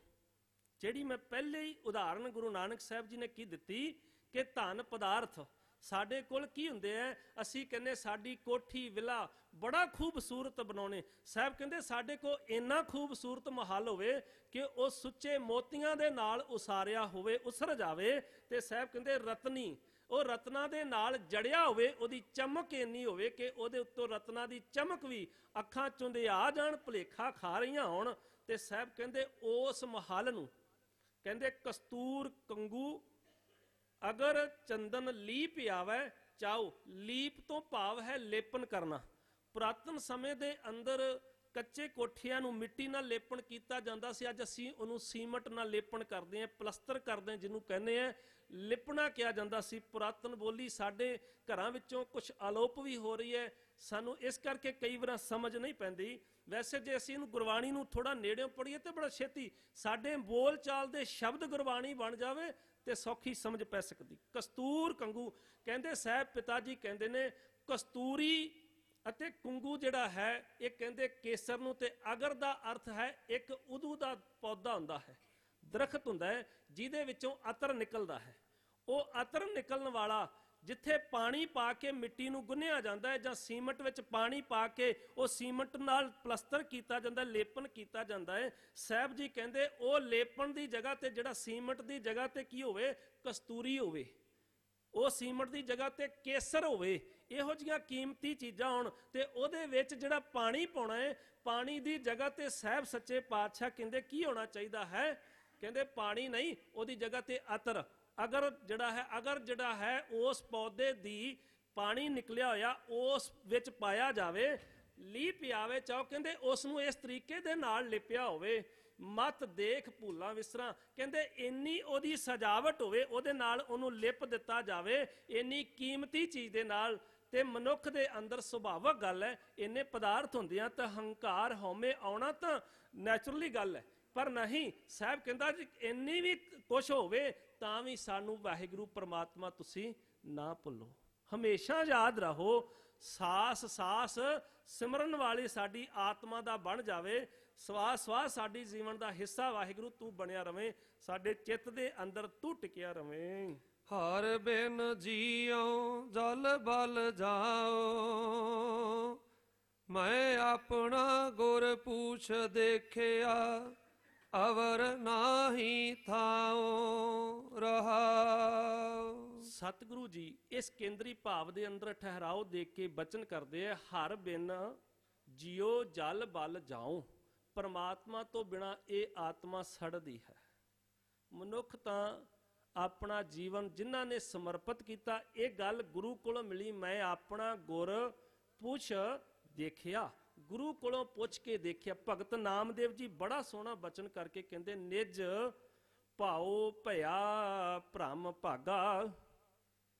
ਜਿਹੜੀ ਮੈਂ ਪਹਿਲੇ ਹੀ ਉਦਾਹਰਨ ਗੁਰੂ ਨਾਨਕ ਸਾਹਿਬ ਜੀ ਨੇ ਕੀ ਦਿੱਤੀ ਕਿ ਧਨ ਪਦਾਰਥ ਸਾਡੇ ਕੋਲ ਕੀ ਹੁੰਦੇ ਐ, ਅਸੀਂ ਕਹਿੰਦੇ ਸਾਡੀ ਕੋਠੀ ਵਿਲਾ ਬੜਾ ਖੂਬਸੂਰਤ ਬਣਾਉਣੇ। ਸਾਹਿਬ ਕਹਿੰਦੇ ਸਾਡੇ ਕੋਲ ਇੰਨਾ ਖੂਬਸੂਰਤ ਮਹੱਲ ਹੋਵੇ ਕਿ ਉਹ ਸੁੱਚੇ ਮੋਤੀਆਂ ਦੇ ਨਾਲ ਉਸਾਰਿਆ ਹੋਵੇ, ਉਸਰ ਜਾਵੇ। ਤੇ ਸਾਹਿਬ ਕਹਿੰਦੇ ਰਤਨੀ ਉਹ ਰਤਨਾਂ ਦੇ ਨਾਲ ਜੜਿਆ ਹੋਵੇ, ਉਹਦੀ ਚਮਕ ਇੰਨੀ ਹੋਵੇ ਕਿ ਉਹਦੇ ਉੱਤੋਂ ਰਤਨਾਂ ਦੀ ਚਮਕ ਵੀ ਅੱਖਾਂ ਚੁੰਧਿਆ ਜਾਣ, ਭੁਲੇਖਾ ਖਾ ਰਹੀਆਂ ਹੋਣ। ਤੇ ਸਾਹਿਬ ਕਹਿੰਦੇ ਉਸ ਮਹੱਲ ਨੂੰ ਕਹਿੰਦੇ ਕਸਤੂਰ ਕੰਗੂ ਅਗਰ ਚੰਦਨ ਲੀਪ ਆਵੇ ਚਾਓ। ਲੀਪ ਤੋਂ ਭਾਵ ਹੈ ਲੇਪਨ ਕਰਨਾ। ਪੁਰਾਤਨ ਸਮੇਂ ਦੇ ਅੰਦਰ ਕੱਚੇ ਕੋਠਿਆਂ ਨੂੰ ਮਿੱਟੀ ਨਾਲ ਲੇਪਣ ਕੀਤਾ ਜਾਂਦਾ ਸੀ। ਅੱਜ ਅਸੀਂ ਉਹਨੂੰ ਸੀਮਟ ਨਾਲ ਲੇਪਣ ਕਰਦੇ ਹਾਂ, ਪਲਸਤਰ ਕਰਦੇ ਹਾਂ, ਜਿਹਨੂੰ ਕਹਿੰਦੇ ਆ ਲਿਪਣਾ ਕਿਹਾ ਜਾਂਦਾ ਸੀ। ਪੁਰਾਤਨ ਬੋਲੀ ਸਾਡੇ ਘਰਾਂ ਵਿੱਚੋਂ ਕੁਝ ਅਲੋਪ ਵੀ ਹੋ ਰਹੀ ਹੈ, ਸਾਨੂੰ ਇਸ ਕਰਕੇ ਕਈ ਵਾਰ ਸਮਝ ਨਹੀਂ ਪੈਂਦੀ। ਵੈਸੇ ਜੇ ਅਸੀਂ ਇਹਨੂੰ ਗੁਰਬਾਣੀ ਨੂੰ ਥੋੜਾ ਨੇੜਿਓਂ ਪੜ੍ਹੀਏ ਤੇ ਬੜਾ ਛੇਤੀ ਸਾਡੇ ਬੋਲ ਚਾਲ ਦੇ ਸ਼ਬਦ ਗੁਰਬਾਣੀ ਬਣ ਜਾਵੇ ਤੇ ਸੌਖੀ ਸਮਝ ਪੈ ਸਕਦੀ। ਕਸਤੂਰ ਕੰਗੂ ਕਹਿੰਦੇ ਸਾਹਿਬ ਪਿਤਾ ਜੀ ਕਹਿੰਦੇ ਨੇ ਕਸਤੂਰੀ ਅਤੇ ਕੁੰਗੂ ਜਿਹੜਾ ਹੈ ਇਹ ਕਹਿੰਦੇ ਕੇਸਰ ਨੂੰ, ਤੇ ਅਗਰ ਦਾ ਅਰਥ ਹੈ ਇੱਕ ਉਦੂ ਦਾ ਪੌਦਾ ਹੁੰਦਾ ਹੈ, ਦਰਖਤ ਹੁੰਦਾ ਹੈ ਜਿਹਦੇ ਵਿੱਚੋਂ ਅਤਰ ਨਿਕਲਦਾ ਹੈ। ਉਹ ਅਤਰ ਨਿਕਲਣ ਵਾਲਾ ਜਿੱਥੇ ਪਾਣੀ ਪਾ ਕੇ ਮਿੱਟੀ ਨੂੰ ਗੁੰਨਿਆ ਜਾਂਦਾ ਹੈ ਜਾਂ ਸੀਮਟ ਵਿੱਚ ਪਾਣੀ ਪਾ ਕੇ ਉਹ ਸੀਮਟ ਨਾਲ ਪਲਸਤਰ ਕੀਤਾ ਜਾਂਦਾ, ਲੇਪਨ ਕੀਤਾ ਜਾਂਦਾ ਹੈ। ਸਾਹਿਬ ਜੀ ਕਹਿੰਦੇ ਉਹ ਲੇਪਨ ਦੀ ਜਗ੍ਹਾ ਤੇ ਜਿਹੜਾ ਸੀਮਟ ਦੀ ਜਗ੍ਹਾ ਤੇ ਕੀ ਹੋਵੇ, ਕਸਤੂਰੀ ਹੋਵੇ। ਉਹ ਸੀਮਟ ਦੀ ਜਗ੍ਹਾ ਤੇ ਕੇਸਰ ਹੋਵੇ। ਇਹੋ ਜਿਹੀਆਂ ਕੀਮਤੀ ਚੀਜ਼ਾਂ ਹੋਣ ਤੇ ਉਹਦੇ ਵਿੱਚ ਜਿਹੜਾ ਪਾਣੀ ਪਾਉਣਾ ਹੈ, ਪਾਣੀ ਦੀ ਜਗ੍ਹਾ ਤੇ ਸਾਹਿਬ ਸੱਚੇ ਪਾਤਸ਼ਾਹ ਕਹਿੰਦੇ ਕੀ ਹੋਣਾ ਚਾਹੀਦਾ ਹੈ, ਕਹਿੰਦੇ ਪਾਣੀ ਨਹੀਂ, ਉਹਦੀ ਜਗ੍ਹਾ ਤੇ ਅਤਰ। ਅਗਰ ਜਿਹੜਾ ਹੈ ਉਸ ਪੌਦੇ ਦੀ ਪਾਣੀ ਨਿਕਲਿਆ ਹੋਇਆ ਉਸ ਵਿੱਚ ਪਾਇਆ ਜਾਵੇ, ਲੀਪ ਆਵੇ ਚਾਹੋ, ਕਹਿੰਦੇ ਉਸ ਨੂੰ ਇਸ ਤਰੀਕੇ ਦੇ ਨਾਲ ਲਿਪਿਆ ਹੋਵੇ ਮਤ ਦੇਖ ਭੂਲਾਂ ਵਿਸਰਾਂ। ਕਹਿੰਦੇ ਇੰਨੀ ਉਹਦੀ ਸਜਾਵਟ ਹੋਵੇ, ਉਹਦੇ ਨਾਲ ਉਹਨੂੰ ਲਿਪ ਦਿੱਤਾ ਜਾਵੇ, ਇੰਨੀ ਕੀਮਤੀ ਚੀਜ਼ ਦੇ ਨਾਲ। ਤੇ ਮਨੁੱਖ ਦੇ ਅੰਦਰ ਸੁਭਾਵਕ ਗੱਲ ਹੈ, ਇੰਨੇ ਪਦਾਰਥ ਹੁੰਦਿਆਂ ਤਾਂ ਹੰਕਾਰ ਹਉਮੈ ਆਉਣਾ ਤਾਂ ਨੈਚੁਰਲੀ ਗੱਲ ਹੈ, ਪਰ ਨਹੀਂ। ਸਾਹਿਬ ਕਹਿੰਦਾ ਜੀ ਇੰਨੀ ਵੀ ਕੁਛ ਹੋਵੇ ਤਾਂ ਵੀ ਸਾਨੂੰ ਵਾਹਿਗੁਰੂ ਪ੍ਰਮਾਤਮਾ ਤੁਸੀਂ ਨਾ ਭੁੱਲੋ, ਹਮੇਸ਼ਾ ਯਾਦ ਰਹੋ। ਸਾਸ ਸਾਸ ਸਿਮਰਨ ਵਾਲੀ ਸਾਡੀ ਆਤਮਾ ਦਾ ਬਣ ਜਾਵੇ, ਸਵਾਸ ਸਵਾਸ ਸਾਡੀ ਜੀਵਨ ਦਾ ਹਿੱਸਾ ਵਾਹਿਗੁਰੂ ਤੂੰ ਬਣਿਆ ਰਵੇਂ, ਸਾਡੇ ਚਿੱਤ ਦੇ ਅੰਦਰ ਤੂੰ ਟਿਕਿਆ ਰਵੇਂ। ਹਰ ਬਿਨ ਜੀਉ ਜਲ ਬਲ ਜਾਓ, ਮੈਂ ਆਪਣਾ ਗੁਰ ਪੂਛ ਦੇਖਿਆ, ਅਵਰ ਨਾਹੀ ਥਾਉ ਰਹਾਉ। ਸਤਿਗੁਰੂ ਜੀ ਇਸ ਕੇਂਦਰੀ ਭਾਵ ਦੇ ਅੰਦਰ ਠਹਿਰਾਓ ਦੇ ਕੇ ਬਚਨ ਕਰਦੇ ਆ, ਹਰ ਬਿਨ ਜਿਉ ਜਲ ਬਲ ਜਾਉ। ਪਰਮਾਤਮਾ ਤੋਂ ਬਿਨਾ ਇਹ ਆਤਮਾ ਸੜਦੀ ਹੈ। ਮਨੁੱਖ ਤਾਂ ਆਪਣਾ ਜੀਵਨ ਜਿਨ੍ਹਾਂ ਨੇ ਸਮਰਪਿਤ ਕੀਤਾ, ਇਹ ਗੱਲ ਗੁਰੂ ਕੋਲੋਂ ਮਿਲੀ, ਮੈਂ ਆਪਣਾ ਗੁਰ ਪੁੱਛ ਦੇਖਿਆ, ਗੁਰੂ ਕੋਲੋਂ ਪੁੱਛ ਕੇ ਦੇਖਿਆ। ਭਗਤ ਨਾਮਦੇਵ ਜੀ ਬੜਾ ਸੋਹਣਾ ਬਚਨ ਕਰਕੇ ਕਹਿੰਦੇ, ਨਿਜ ਭਾਉ ਭਇਆ ਭ੍ਰਮ ਭਾਗਾ।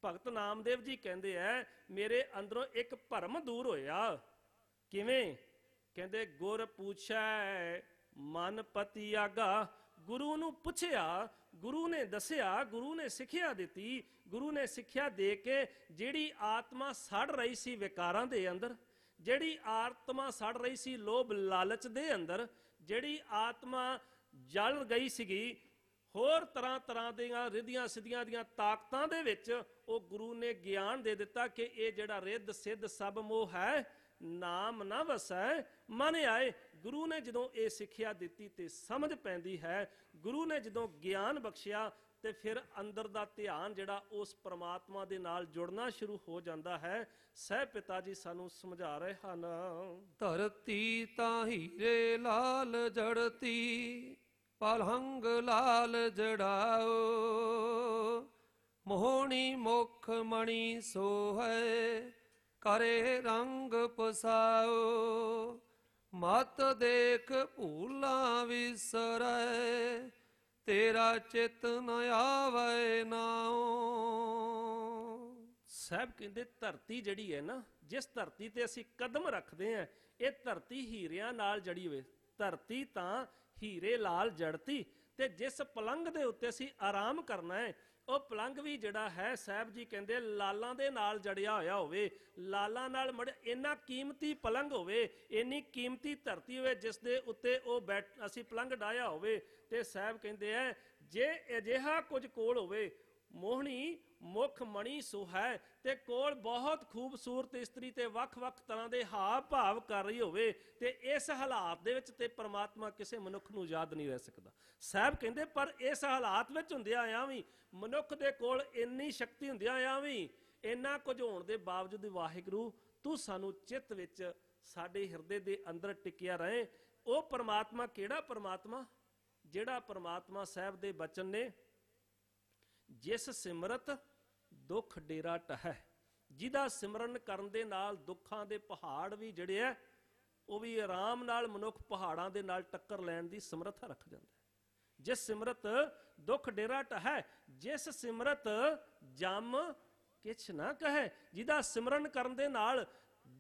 ਭਗਤ ਨਾਮਦੇਵ ਜੀ ਕਹਿੰਦੇ ਐ, ਮੇਰੇ ਅੰਦਰੋਂ ਇੱਕ ਭਰਮ ਦੂਰ ਹੋਇਆ। ਕਿਵੇਂ? ਕਹਿੰਦੇ ਗੁਰ ਪੁੱਛੈ ਮਨ ਪਤੀ ਆਗਾ। ਗੁਰੂ ਨੂੰ ਪੁੱਛਿਆ, ਗੁਰੂ ਨੇ ਦੱਸਿਆ, ਗੁਰੂ ਨੇ ਸਿੱਖਿਆ ਦਿੱਤੀ। ਗੁਰੂ ਨੇ ਸਿੱਖਿਆ ਦੇ ਕੇ ਜਿਹੜੀ ਆਤਮਾ ਸੜ ਰਹੀ ਸੀ ਵਿਕਾਰਾਂ ਦੇ ਅੰਦਰ, ਜਿਹੜੀ ਆਤਮਾ ਸੜ ਰਹੀ ਸੀ ਲੋਭ ਲਾਲਚ ਦੇ ਅੰਦਰ, ਜਿਹੜੀ ਆਤਮਾ ਜਲ ਗਈ ਸੀਗੀ ਹੋਰ ਤਰ੍ਹਾਂ ਤਰ੍ਹਾਂ ਦੀਆਂ ਰਿੱਧੀਆਂ ਸਿੱਧੀਆਂ ਦੀਆਂ ਤਾਕਤਾਂ ਦੇ ਵਿੱਚ, ਉਹ ਗੁਰੂ ਨੇ ਗਿਆਨ ਦੇ ਦਿੱਤਾ ਕਿ ਇਹ ਜਿਹੜਾ ਰਿੱਧ ਸਿੱਧ ਸਭ ਮੋਹ ਹੈ, ਨਾਮ ਨਾ ਵਸੈ ਮਨ ਆਏ। ਗੁਰੂ ਨੇ ਜਦੋਂ ਇਹ ਸਿੱਖਿਆ ਦਿੱਤੀ ਤੇ ਸਮਝ ਪੈਂਦੀ ਹੈ, ਗੁਰੂ ਨੇ ਜਦੋਂ ਗਿਆਨ ਬਖਸ਼ਿਆ ਤੇ ਫਿਰ ਅੰਦਰ ਦਾ ਧਿਆਨ ਜਿਹੜਾ ਉਸ ਪ੍ਰਮਾਤਮਾ ਦੇ ਨਾਲ ਜੁੜਨਾ ਸ਼ੁਰੂ ਹੋ ਜਾਂਦਾ ਹੈ। ਸਹਿ ਪਿਤਾ ਜੀ ਸਾਨੂੰ ਸਮਝਾ ਰਹੇ ਹਨ, ਧਰਤੀ ਤਾਂ ਹੀਰੇ ਲਾਲ ਜੜਤੀ, ਪਲੰਗ ਲਾਲ ਜੜਾਓ, ਮੋਹਣੀ ਮੁਖ ਮਣੀ ਸੋਹੈ, ਕਰੇ ਰੰਗ ਪਸਾਓ, ਮਤ ਦੇਖ ਭੂਲਾਂ ਵਿਸਰੈ, ਤੇਰਾ ਚਿਤ ਨ ਆਵੈ ਨਾਉ। ਸਾਹਿਬ ਕਹਿੰਦੇ ਧਰਤੀ ਜਿਹੜੀ ਹੈ ਨਾ, ਜਿਸ ਧਰਤੀ ਤੇ ਅਸੀਂ ਕਦਮ ਰੱਖਦੇ ਹਾਂ, ਇਹ ਧਰਤੀ ਹੀਰਿਆਂ ਨਾਲ ਜੜੀ ਹੋਵੇ। ਧਰਤੀ ਤਾਂ ਹੀਰੇ ਲਾਲ ਜੜਤੀ, ਤੇ ਜਿਸ ਪਲੰਗ ਦੇ ਉੱਤੇ ਅਸੀਂ ਆਰਾਮ ਕਰਨਾ ਹੈ, ਉਹ ਪਲੰਗ ਵੀ ਜਿਹੜਾ ਹੈ ਸਾਹਿਬ ਜੀ ਕਹਿੰਦੇ ਲਾਲਾਂ ਦੇ ਨਾਲ ਜੜਿਆ ਹੋਇਆ ਹੋਵੇ। ਲਾਲਾਂ ਨਾਲ ਇੰਨਾ ਕੀਮਤੀ ਪਲੰਗ ਹੋਵੇ, ਇੰਨੀ ਕੀਮਤੀ ਧਰਤੀ ਹੋਵੇ ਜਿਸ ਦੇ ਉੱਤੇ ਉਹ ਅਸੀਂ ਪਲੰਗ ਡਾਇਆ ਹੋਵੇ। ਤੇ ਸਾਹਿਬ ਕਹਿੰਦੇ ਹੈ, ਜੇ ਅਜਿਹਾ ਕੁਝ ਕੋਲ ਹੋਵੇ, ਮੋਹਣੀ ਮੁਖ ਮਣੀ ਸੁਹੈ, ਤੇ ਕੋਲ ਬਹੁਤ ਖੂਬਸੂਰਤ ਇਸਤਰੀ ਤੇ ਵੱਖ-ਵੱਖ ਤਰ੍ਹਾਂ ਦੇ ਹਾਵ ਭਾਵ ਕਰ ਰਹੀ ਹੋਵੇ, ਤੇ ਇਸ ਹਾਲਾਤ ਦੇ ਵਿੱਚ ਤੇ ਪ੍ਰਮਾਤਮਾ ਕਿਸੇ ਮਨੁੱਖ ਨੂੰ ਯਾਦ ਨਹੀਂ ਰਹਿ ਸਕਦਾ। ਸਾਹਿਬ ਕਹਿੰਦੇ ਪਰ ਇਸ ਹਾਲਾਤ ਵਿੱਚ ਹੁੰਦਿਆਂ ਆ ਵੀ, ਮਨੁੱਖ ਦੇ ਕੋਲ ਇੰਨੀ ਸ਼ਕਤੀ ਹੁੰਦਿਆਂ ਆ ਵੀ, ਇੰਨਾ ਕੁਝ ਹੋਣ ਦੇ ਬਾਵਜੂਦ ਵਾਹਿਗੁਰੂ ਤੂੰ ਸਾਨੂੰ ਚਿੱਤ ਵਿੱਚ ਸਾਡੇ ਹਿਰਦੇ ਦੇ ਅੰਦਰ ਟਿਕਿਆ ਰਹੇ। ਉਹ ਪ੍ਰਮਾਤਮਾ ਕਿਹੜਾ ਪ੍ਰਮਾਤਮਾ? ਜਿਹੜਾ ਪ੍ਰਮਾਤਮਾ ਸਾਹਿਬ ਦੇ ਬਚਨ ਨੇ, ਜਿਸ ਸਿਮਰਤ ਦੁੱਖ ਡੇਰਾ ਟਹੈ, ਜਿਹਦਾ ਸਿਮਰਨ ਕਰਨ ਦੇ ਨਾਲ ਦੁੱਖਾਂ ਦੇ ਪਹਾੜ ਵੀ ਜਿਹੜੇ ਆ ਉਹ ਵੀ ਆਰਾਮ ਨਾਲ ਮਨੁੱਖ ਪਹਾੜਾਂ ਦੇ ਨਾਲ ਟੱਕਰ ਲੈਣ ਦੀ ਸਮਰੱਥਾ ਰੱਖ ਜਾਂਦਾ ਹੈ। ਜਿਸ ਸਿਮਰਤ ਦੁੱਖ ਡੇਰਾ ਟਹੈ, ਜਿਸ ਸਿਮਰਤ ਜਮ ਕਿਛ ਨਾ ਕਹੈ, ਜਿਹਦਾ ਸਿਮਰਨ ਕਰਨ ਦੇ ਨਾਲ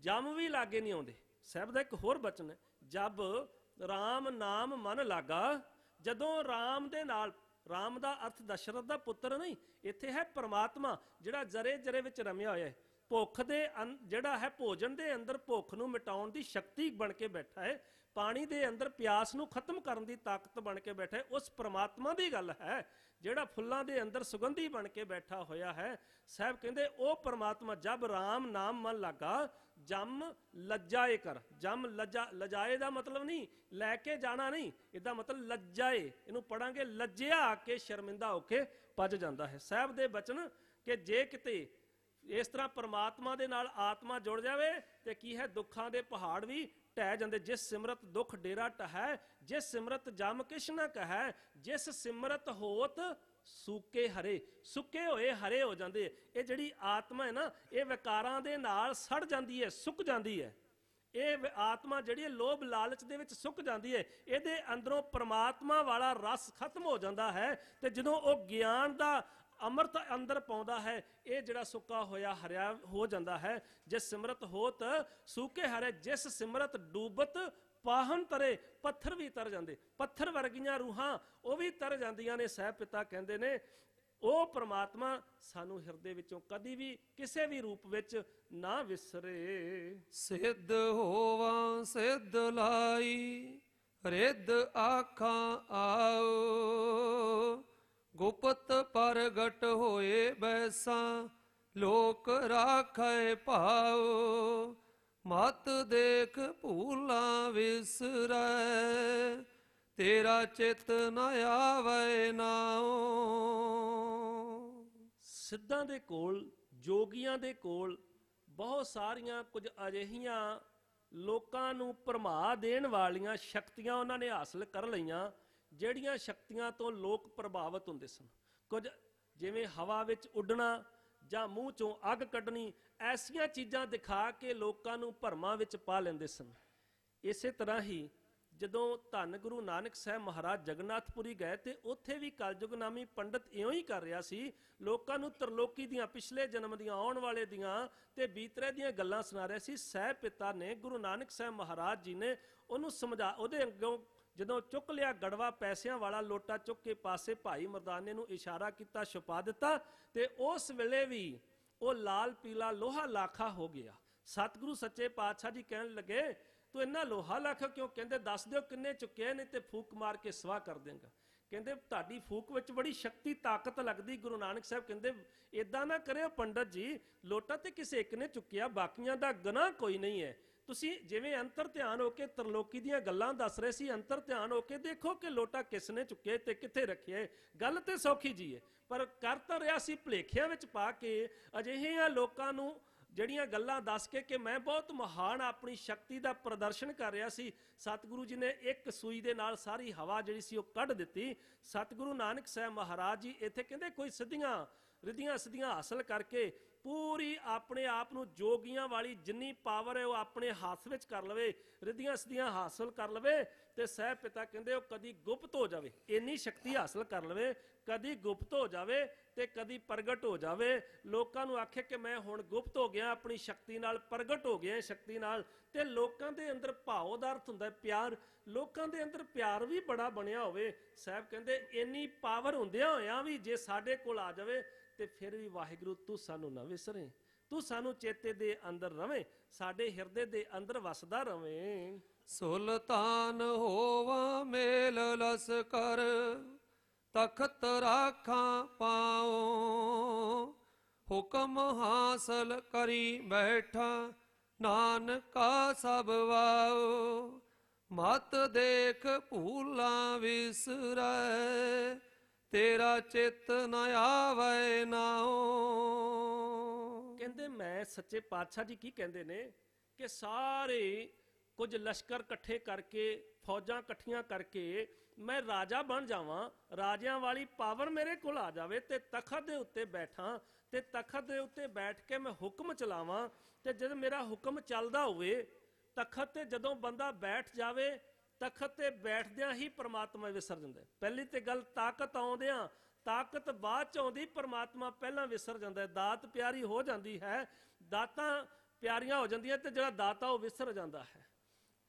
ਜਮ ਵੀ ਲਾਗੇ ਨਹੀਂ ਆਉਂਦੇ। ਸਾਹਿਬ ਦਾ ਇੱਕ ਹੋਰ ਬਚਨ ਹੈ, ਜਬ ਰਾਮ ਨਾਮ ਮਨ ਲਾਗਾ। ਜਦੋਂ ਰਾਮ ਦੇ ਨਾਲ, ਰਾਮ ਦਾ ਅਰਥ ਦਸ਼ਰਥ ਦਾ ਪੁੱਤਰ ਨਹੀਂ, ਇੱਥੇ ਹੈ ਪ੍ਰਮਾਤਮਾ ਜਿਹੜਾ ਜਰੇ ਜਰੇ ਵਿੱਚ ਰਮਿਆ ਹੋਇਆ ਹੈ। ਭੁੱਖ ਦੇ ਜਿਹੜਾ ਹੈ ਭੋਜਨ ਦੇ ਅੰਦਰ ਭੁੱਖ ਨੂੰ ਮਿਟਾਉਣ ਦੀ ਸ਼ਕਤੀ ਬਣ ਕੇ ਬੈਠਾ ਹੈ, ਪਾਣੀ ਦੇ ਅੰਦਰ ਪਿਆਸ ਨੂੰ ਖਤਮ ਕਰਨ ਦੀ ਤਾਕਤ ਬਣ ਕੇ ਬੈਠਾ ਹੈ। ਉਸ ਪ੍ਰਮਾਤਮਾ ਦੀ ਗੱਲ ਹੈ ਜਿਹੜਾ ਫੁੱਲਾਂ ਦੇ ਅੰਦਰ ਸੁਗੰਧੀ ਬਣ ਕੇ ਬੈਠਾ ਹੋਇਆ ਹੈ। ਸਾਹਿਬ ਕਹਿੰਦੇ ਉਹ ਪ੍ਰਮਾਤਮਾ ਜਬ ਰਾਮ ਨਾਮ ਮਨ ਲਾਗਾ, ਜਮ ਲੱਜਾਏ ਕਰ। ਜਮ ਲਜਾਏ ਦਾ ਮਤਲਬ ਨਹੀਂ ਲੈ ਕੇ ਜਾਣਾ, ਨਹੀਂ, ਇਹਦਾ ਮਤਲਬ ਲੱਜਾਏ। ਇਹਨੂੰ ਪੜਾਂਗੇ ਲੱਜਿਆ ਆ ਕੇ ਸ਼ਰਮਿੰਦਾ ਹੋ ਕੇ ਭੱਜ ਜਾਂਦਾ ਹੈ। ਸਾਹਿਬ ਦੇ ਬਚਨ ਕਿ ਜੇ ਕਿਤੇ ਇਸ ਤਰ੍ਹਾਂ ਪ੍ਰਮਾਤਮਾ ਦੇ ਨਾਲ ਆਤਮਾ ਜੁੜ ਜਾਵੇ ਤੇ ਕੀ ਹੈ, ਦੁੱਖਾਂ ਦੇ ਪਹਾੜ ਵੀ ਢਹਿ ਜਾਂਦੇ। ਜਿਸ ਸਿਮਰਤ ਦੁੱਖ ਡੇਰਾ ਟਹੈ, ਜਿਸ ਸਿਮਰਤ ਜਮ ਕਿਛ ਨਾ ਕਹੈ, ਜਿਸ ਸਿਮਰਤ ਹੋਤ ਸੁੱਕੇ ਹਰੇ। ਸੁੱਕੇ ਹੋਏ ਹਰੇ ਹੋ ਜਾਂਦੇ। ਇਹ ਜਿਹੜੀ ਆਤਮਾ ਹੈ ਨਾ, ਇਹ ਵਿਕਾਰਾਂ ਦੇ ਨਾਲ ਸੜ ਜਾਂਦੀ ਹੈ, ਸੁੱਕ ਜਾਂਦੀ ਹੈ। ਇਹ ਆਤਮਾ ਜਿਹੜੀ ਹੈ ਲੋਭ ਲਾਲਚ ਦੇ ਵਿੱਚ ਸੁੱਕ ਜਾਂਦੀ ਹੈ, ਇਹਦੇ ਅੰਦਰੋਂ ਪ੍ਰਮਾਤਮਾ ਵਾਲਾ ਰਸ ਖਤਮ ਹੋ ਜਾਂਦਾ ਹੈ। ਤੇ ਜਦੋਂ ਉਹ ਗਿਆਨ ਦਾ ਅੰਮ੍ਰਿਤ ਅੰਦਰ ਪਾਉਂਦਾ ਹੈ, ਇਹ ਜਿਹੜਾ ਸੁੱਕਾ ਹੋਇਆ ਹਰਿਆ ਹੋ ਜਾਂਦਾ ਹੈ। ਜਿਸ ਸਿਮਰਤ ਹੋਤ ਸੂਕੇ ਹਰੇ, ਜਿਸ ਸਿਮਰਤ ਡੂਬਤ ਪਾਹਨ ਤਰੇ, ਪੱਥਰ ਵੀ ਤਰ ਜਾਂਦੇ। ਪੱਥਰ ਵਰਗੀਆਂ ਰੂਹਾਂ ਉਹ ਵੀ ਤਰ ਜਾਂਦੀਆਂ ਨੇ। ਸਾਹਿਬ ਪਿਤਾ ਕਹਿੰਦੇ ਨੇ ਉਹ ਪ੍ਰਮਾਤਮਾ ਸਾਨੂੰ ਹਿਰਦੇ ਵਿੱਚੋਂ ਕਦੀ ਵੀ ਕਿਸੇ ਵੀ ਰੂਪ ਵਿੱਚ ਨਾ ਵਿਸਰੇ। ਸਿੱਧ ਹੋਵਾਂ ਸਿੱਧ ਲਾਈ, ਰਿੱਧ ਆਖਾਂ ਆਓ, ਗੁਪਤ ਪ੍ਰਗਟ ਹੋਏ ਬੈਸਾਂ, ਲੋਕ ਰਾਖੈ ਭਾਉ, ਮਤ ਦੇਖ ਭੂਲਾਂ ਵਿਸਰੈ, ਤੇਰਾ ਚਿਤ ਨ ਆਵੈ ਨਾਉ। ਸਿੱਧਾਂ ਦੇ ਕੋਲ, ਜੋਗੀਆਂ ਦੇ ਕੋਲ ਬਹੁਤ ਸਾਰੀਆਂ ਕੁਝ ਅਜਿਹੀਆਂ ਲੋਕਾਂ ਨੂੰ ਭਰਮਾ ਦੇਣ ਵਾਲੀਆਂ ਸ਼ਕਤੀਆਂ ਉਹਨਾਂ ਨੇ ਹਾਸਲ ਕਰ ਲਈਆਂ, ਜਿਹੜੀਆਂ ਸ਼ਕਤੀਆਂ ਤੋਂ ਲੋਕ ਪ੍ਰਭਾਵਿਤ ਹੁੰਦੇ ਸਨ। ਕੁਝ ਜਿਵੇਂ ਹਵਾ ਵਿੱਚ ਉੱਡਣਾ ਜਾਂ ਮੂੰਹ ਚੋਂ ਅੱਗ ਕੱਢਣੀ, ਐਸੀਆਂ ਚੀਜ਼ਾਂ ਦਿਖਾ ਕੇ ਲੋਕਾਂ ਨੂੰ ਭਰਮਾਂ ਵਿੱਚ ਪਾ ਲੈਂਦੇ ਸਨ। ਇਸੇ ਤਰ੍ਹਾਂ ਹੀ ਜਦੋਂ ਧੰਨ ਗੁਰੂ ਨਾਨਕ ਸਾਹਿਬ ਮਹਾਰਾਜ ਜਗन्नाथपुरी ਗਏ ਤੇ ਉੱਥੇ ਵੀ ਕਲਯੁਗ ਨਾਮੀ ਪੰਡਤ ਇਉਂ ਹੀ ਕਰ ਰਿਹਾ ਸੀ। ਲੋਕਾਂ ਨੂੰ ਤਰਲੋਕੀ ਦੀਆਂ, ਪਿਛਲੇ ਜਨਮ ਦੀਆਂ, ਆਉਣ ਵਾਲੇ ਦੀਆਂ ਤੇ ਬੀਤਰੇ ਦੀਆਂ ਗੱਲਾਂ ਸੁਣਾ ਰਿਹਾ ਸੀ। ਸਾਹਿਬ ਪਿਤਾ ਨੇ, ਗੁਰੂ ਨਾਨਕ ਸਾਹਿਬ ਮਹਾਰਾਜ ਜੀ ਨੇ ਉਹਨੂੰ ਸਮਝਾ, ਉਹਦੇ ਅੱਗੋਂ ਜਦੋਂ ਚੁੱਕ ਲਿਆ ਗੜਵਾ, ਪੈਸਿਆਂ ਵਾਲਾ ਲੋਟਾ ਚੁੱਕ ਕੇ ਪਾਸੇ ਭਾਈ ਮਰਦਾਨੇ ਨੂੰ ਇਸ਼ਾਰਾ ਕੀਤਾ, ਛੁਪਾ ਦਿੱਤਾ, ਤੇ ਉਸ ਵੇਲੇ ਵੀ ਉਹ ਲਾਲ ਪੀਲਾ ਲੋਹਾ ਲਾਖਾ ਹੋ ਗਿਆ। ਸਤਿਗੁਰੂ ਸੱਚੇ ਪਾਤਸ਼ਾਹ ਜੀ ਕਹਿਣ ਲੱਗੇ ਤੂੰ ਇੰਨਾ ਲੋਹਾ ਲਾਖਾ ਕਿਉਂ? ਕਹਿੰਦੇ ਦੱਸ ਦਿਓ ਕਿੰਨੇ ਚੁੱਕਿਆ, ਨਹੀਂ ਤੇ ਫੂਕ ਮਾਰ ਕੇ ਸਵਾਹ ਕਰ ਦੇਂਗਾ। ਕਹਿੰਦੇ ਤੁਹਾਡੀ ਫੂਕ ਵਿੱਚ ਬੜੀ ਸ਼ਕਤੀ ਤਾਕਤ ਲੱਗਦੀ। ਗੁਰੂ ਨਾਨਕ ਸਾਹਿਬ ਕਹਿੰਦੇ ਇਦਾਂ ਨਾ ਕਰਿਓ ਪੰਡਤ ਜੀ, ਲੋਟਾ ਤੇ ਕਿਸੇ ਇੱਕ ਨੇ ਚੁੱਕਿਆ, ਬਾਕੀਆਂ ਦਾ ਗੁਨਾਹ ਕੋਈ ਨਹੀਂ ਹੈ। ਤੁਸੀਂ ਜਿਵੇਂ ਅੰਤਰ ਧਿਆਨ ਹੋ ਕੇ ਤਰਲੋਕੀ ਦੀਆਂ ਗੱਲਾਂ ਦੱਸ ਰਹੇ ਸੀ, ਅੰਤਰ ਧਿਆਨ ਹੋ ਕੇ ਦੇਖੋ ਕਿ ਲੋਟਾ ਕਿਸ ਨੇ ਚੁੱਕਿਆ ਤੇ ਕਿੱਥੇ ਰੱਖਿਆ। ਗੱਲ ਤੇ ਸੌਖੀ ਜੀ ਹੈ, ਪਰ ਕਰ ਤਾਂ ਰਿਹਾ ਸੀ ਭੁਲੇਖਿਆਂ ਵਿੱਚ ਪਾ ਕੇ ਅਜਿਹੀਆਂ ਲੋਕਾਂ ਨੂੰ ਜਿਹੜੀਆਂ ਗੱਲਾਂ ਦੱਸ ਕੇ ਮੈਂ ਬਹੁਤ ਮਹਾਨ ਆਪਣੀ ਸ਼ਕਤੀ ਦਾ ਪ੍ਰਦਰਸ਼ਨ ਕਰ ਰਿਹਾ ਸੀ। ਸਤਿਗੁਰੂ ਜੀ ਨੇ ਇੱਕ ਸੂਈ ਦੇ ਨਾਲ ਸਾਰੀ ਹਵਾ ਜਿਹੜੀ ਸੀ ਉਹ ਕੱਢ ਦਿੱਤੀ। ਸਤਿਗੁਰੂ ਨਾਨਕ ਸਾਹਿਬ ਮਹਾਰਾਜ ਜੀ ਇੱਥੇ ਕਹਿੰਦੇ ਕੋਈ ਸਿੱਧੀਆਂ ਰਿੱਧੀਆਂ ਸਿੱਧੀਆਂ ਹਾਸਲ ਕਰਕੇ ਪੂਰੀ ਆਪਣੇ ਆਪ ਨੂੰ ਜੋਗੀਆਂ ਵਾਲੀ ਜਿੰਨੀ ਪਾਵਰ ਹੈ ਉਹ ਆਪਣੇ ਹੱਥ ਵਿੱਚ ਕਰ ਲਵੇ, ਰਿੱਧੀਆਂ ਸਿੱਧੀਆਂ ਹਾਸਲ ਕਰ ਲਵੇ, ਤੇ ਸਾਹਿਬ ਪਿਤਾ ਕਹਿੰਦੇ ਉਹ ਕਦੀ ਗੁਪਤ ਹੋ ਜਾਵੇ, ਇੰਨੀ ਸ਼ਕਤੀ ਹਾਸਲ ਕਰ ਲਵੇ, ਕਦੀ ਗੁਪਤ ਹੋ ਜਾਵੇ ਤੇ ਕਦੀ ਪ੍ਰਗਟ ਹੋ ਜਾਵੇ। ਲੋਕਾਂ ਨੂੰ ਆਖੇ ਕਿ ਮੈਂ ਹੁਣ ਗੁਪਤ ਹੋ ਗਿਆ, ਆਪਣੀ ਸ਼ਕਤੀ ਨਾਲ ਪ੍ਰਗਟ ਹੋ ਗਿਆ ਸ਼ਕਤੀ ਨਾਲ। ਤੇ ਲੋਕਾਂ ਦੇ ਅੰਦਰ ਭਾਵ ਦਾ ਅਰਥ ਹੁੰਦਾ ਪਿਆਰ, ਲੋਕਾਂ ਦੇ ਅੰਦਰ ਪਿਆਰ ਵੀ ਬੜਾ ਬਣਿਆ ਹੋਵੇ। ਸਾਹਿਬ ਕਹਿੰਦੇ ਇੰਨੀ ਪਾਵਰ ਹੁੰਦਿਆਂ ਹੋਇਆਂ ਵੀ ਜੇ ਸਾਡੇ ਕੋਲ ਆ ਜਾਵੇ ਤੇ ਫਿਰ ਵੀ ਵਾਹਿਗੁਰੂ ਤੂੰ ਸਾਨੂੰ ਨਾ ਵਿਸਰੇ, ਤੂੰ ਸਾਨੂੰ ਚੇਤੇ ਦੇ ਅੰਦਰ ਰਵੇਂ, ਸਾਡੇ ਹਿਰਦੇ ਦੇ ਅੰਦਰ ਵਸਦਾ ਰਵੇਂ। ਸੁਲਤਾਨ ਹੋਵਾ ਮੇਲ ਲਸ ਕਰ, ਤਖਤ ਰਾਖਾਂ ਪਾਉ, ਹੁਕਮ ਹਾਸਲ ਕਰੀ ਬੈਠਾ, ਨਾਨਕਾ ਸਭ ਵਾਉ, ਮਤ ਦੇਖ ਭੂਲਾਂ ਵਿਸਰੈ, ਤੇਰਾ ਚਿਤ ਨ ਆਵੈ ਨਾਉ। ਕਹਿੰਦੇ ਮੈਂ ਸੱਚੇ ਪਾਤਸ਼ਾਹ ਜੀ ਕੀ ਕਹਿੰਦੇ ਨੇ ਕਿ ਸਾਰੇ ਕੁਝ ਲਸ਼ਕਰ ਇਕੱਠੇ ਕਰਕੇ, ਫੌਜਾਂ ਇਕੱਠੀਆਂ ਕਰਕੇ ਮੈਂ ਰਾਜਾ ਬਣ ਜਾਵਾਂ, ਰਾਜਿਆਂ ਵਾਲੀ ਪਾਵਰ ਮੇਰੇ ਕੋਲ ਆ ਜਾਵੇ ਤੇ ਤਖਤ ਦੇ ਉੱਤੇ ਬੈਠਾਂ, ਤੇ ਤਖਤ ਦੇ ਉੱਤੇ ਬੈਠ ਕੇ ਮੈਂ ਹੁਕਮ ਚਲਾਵਾਂ। ਤੇ ਜਦ ਮੇਰਾ ਹੁਕਮ ਚੱਲਦਾ ਹੋਵੇ, ਤਖਤ ਤੇ ਜਦੋਂ ਬੰਦਾ ਬੈਠ ਜਾਵੇ, ਤਖਤ ਤੇ ਬੈਠਦਿਆਂ ਹੀ ਪ੍ਰਮਾਤਮਾ ਵਿਸਰ ਜਾਂਦਾ। ਪਹਿਲੀ ਤੇ ਗੱਲ ਤਾਕਤ ਆਉਂਦਿਆਂ, ਤਾਕਤ ਬਾਅਦ ਚ ਆਉਂਦੀ, ਪ੍ਰਮਾਤਮਾ ਪਹਿਲਾਂ ਵਿਸਰ ਜਾਂਦਾ। ਦਾਤ ਪਿਆਰੀ ਹੋ ਜਾਂਦੀ ਹੈ, ਦਾਤਾਂ ਪਿਆਰੀਆਂ ਹੋ ਜਾਂਦੀਆਂ ਤੇ ਜਿਹੜਾ ਦਾਤਾ ਉਹ ਵਿਸਰ ਜਾਂਦਾ ਹੈ।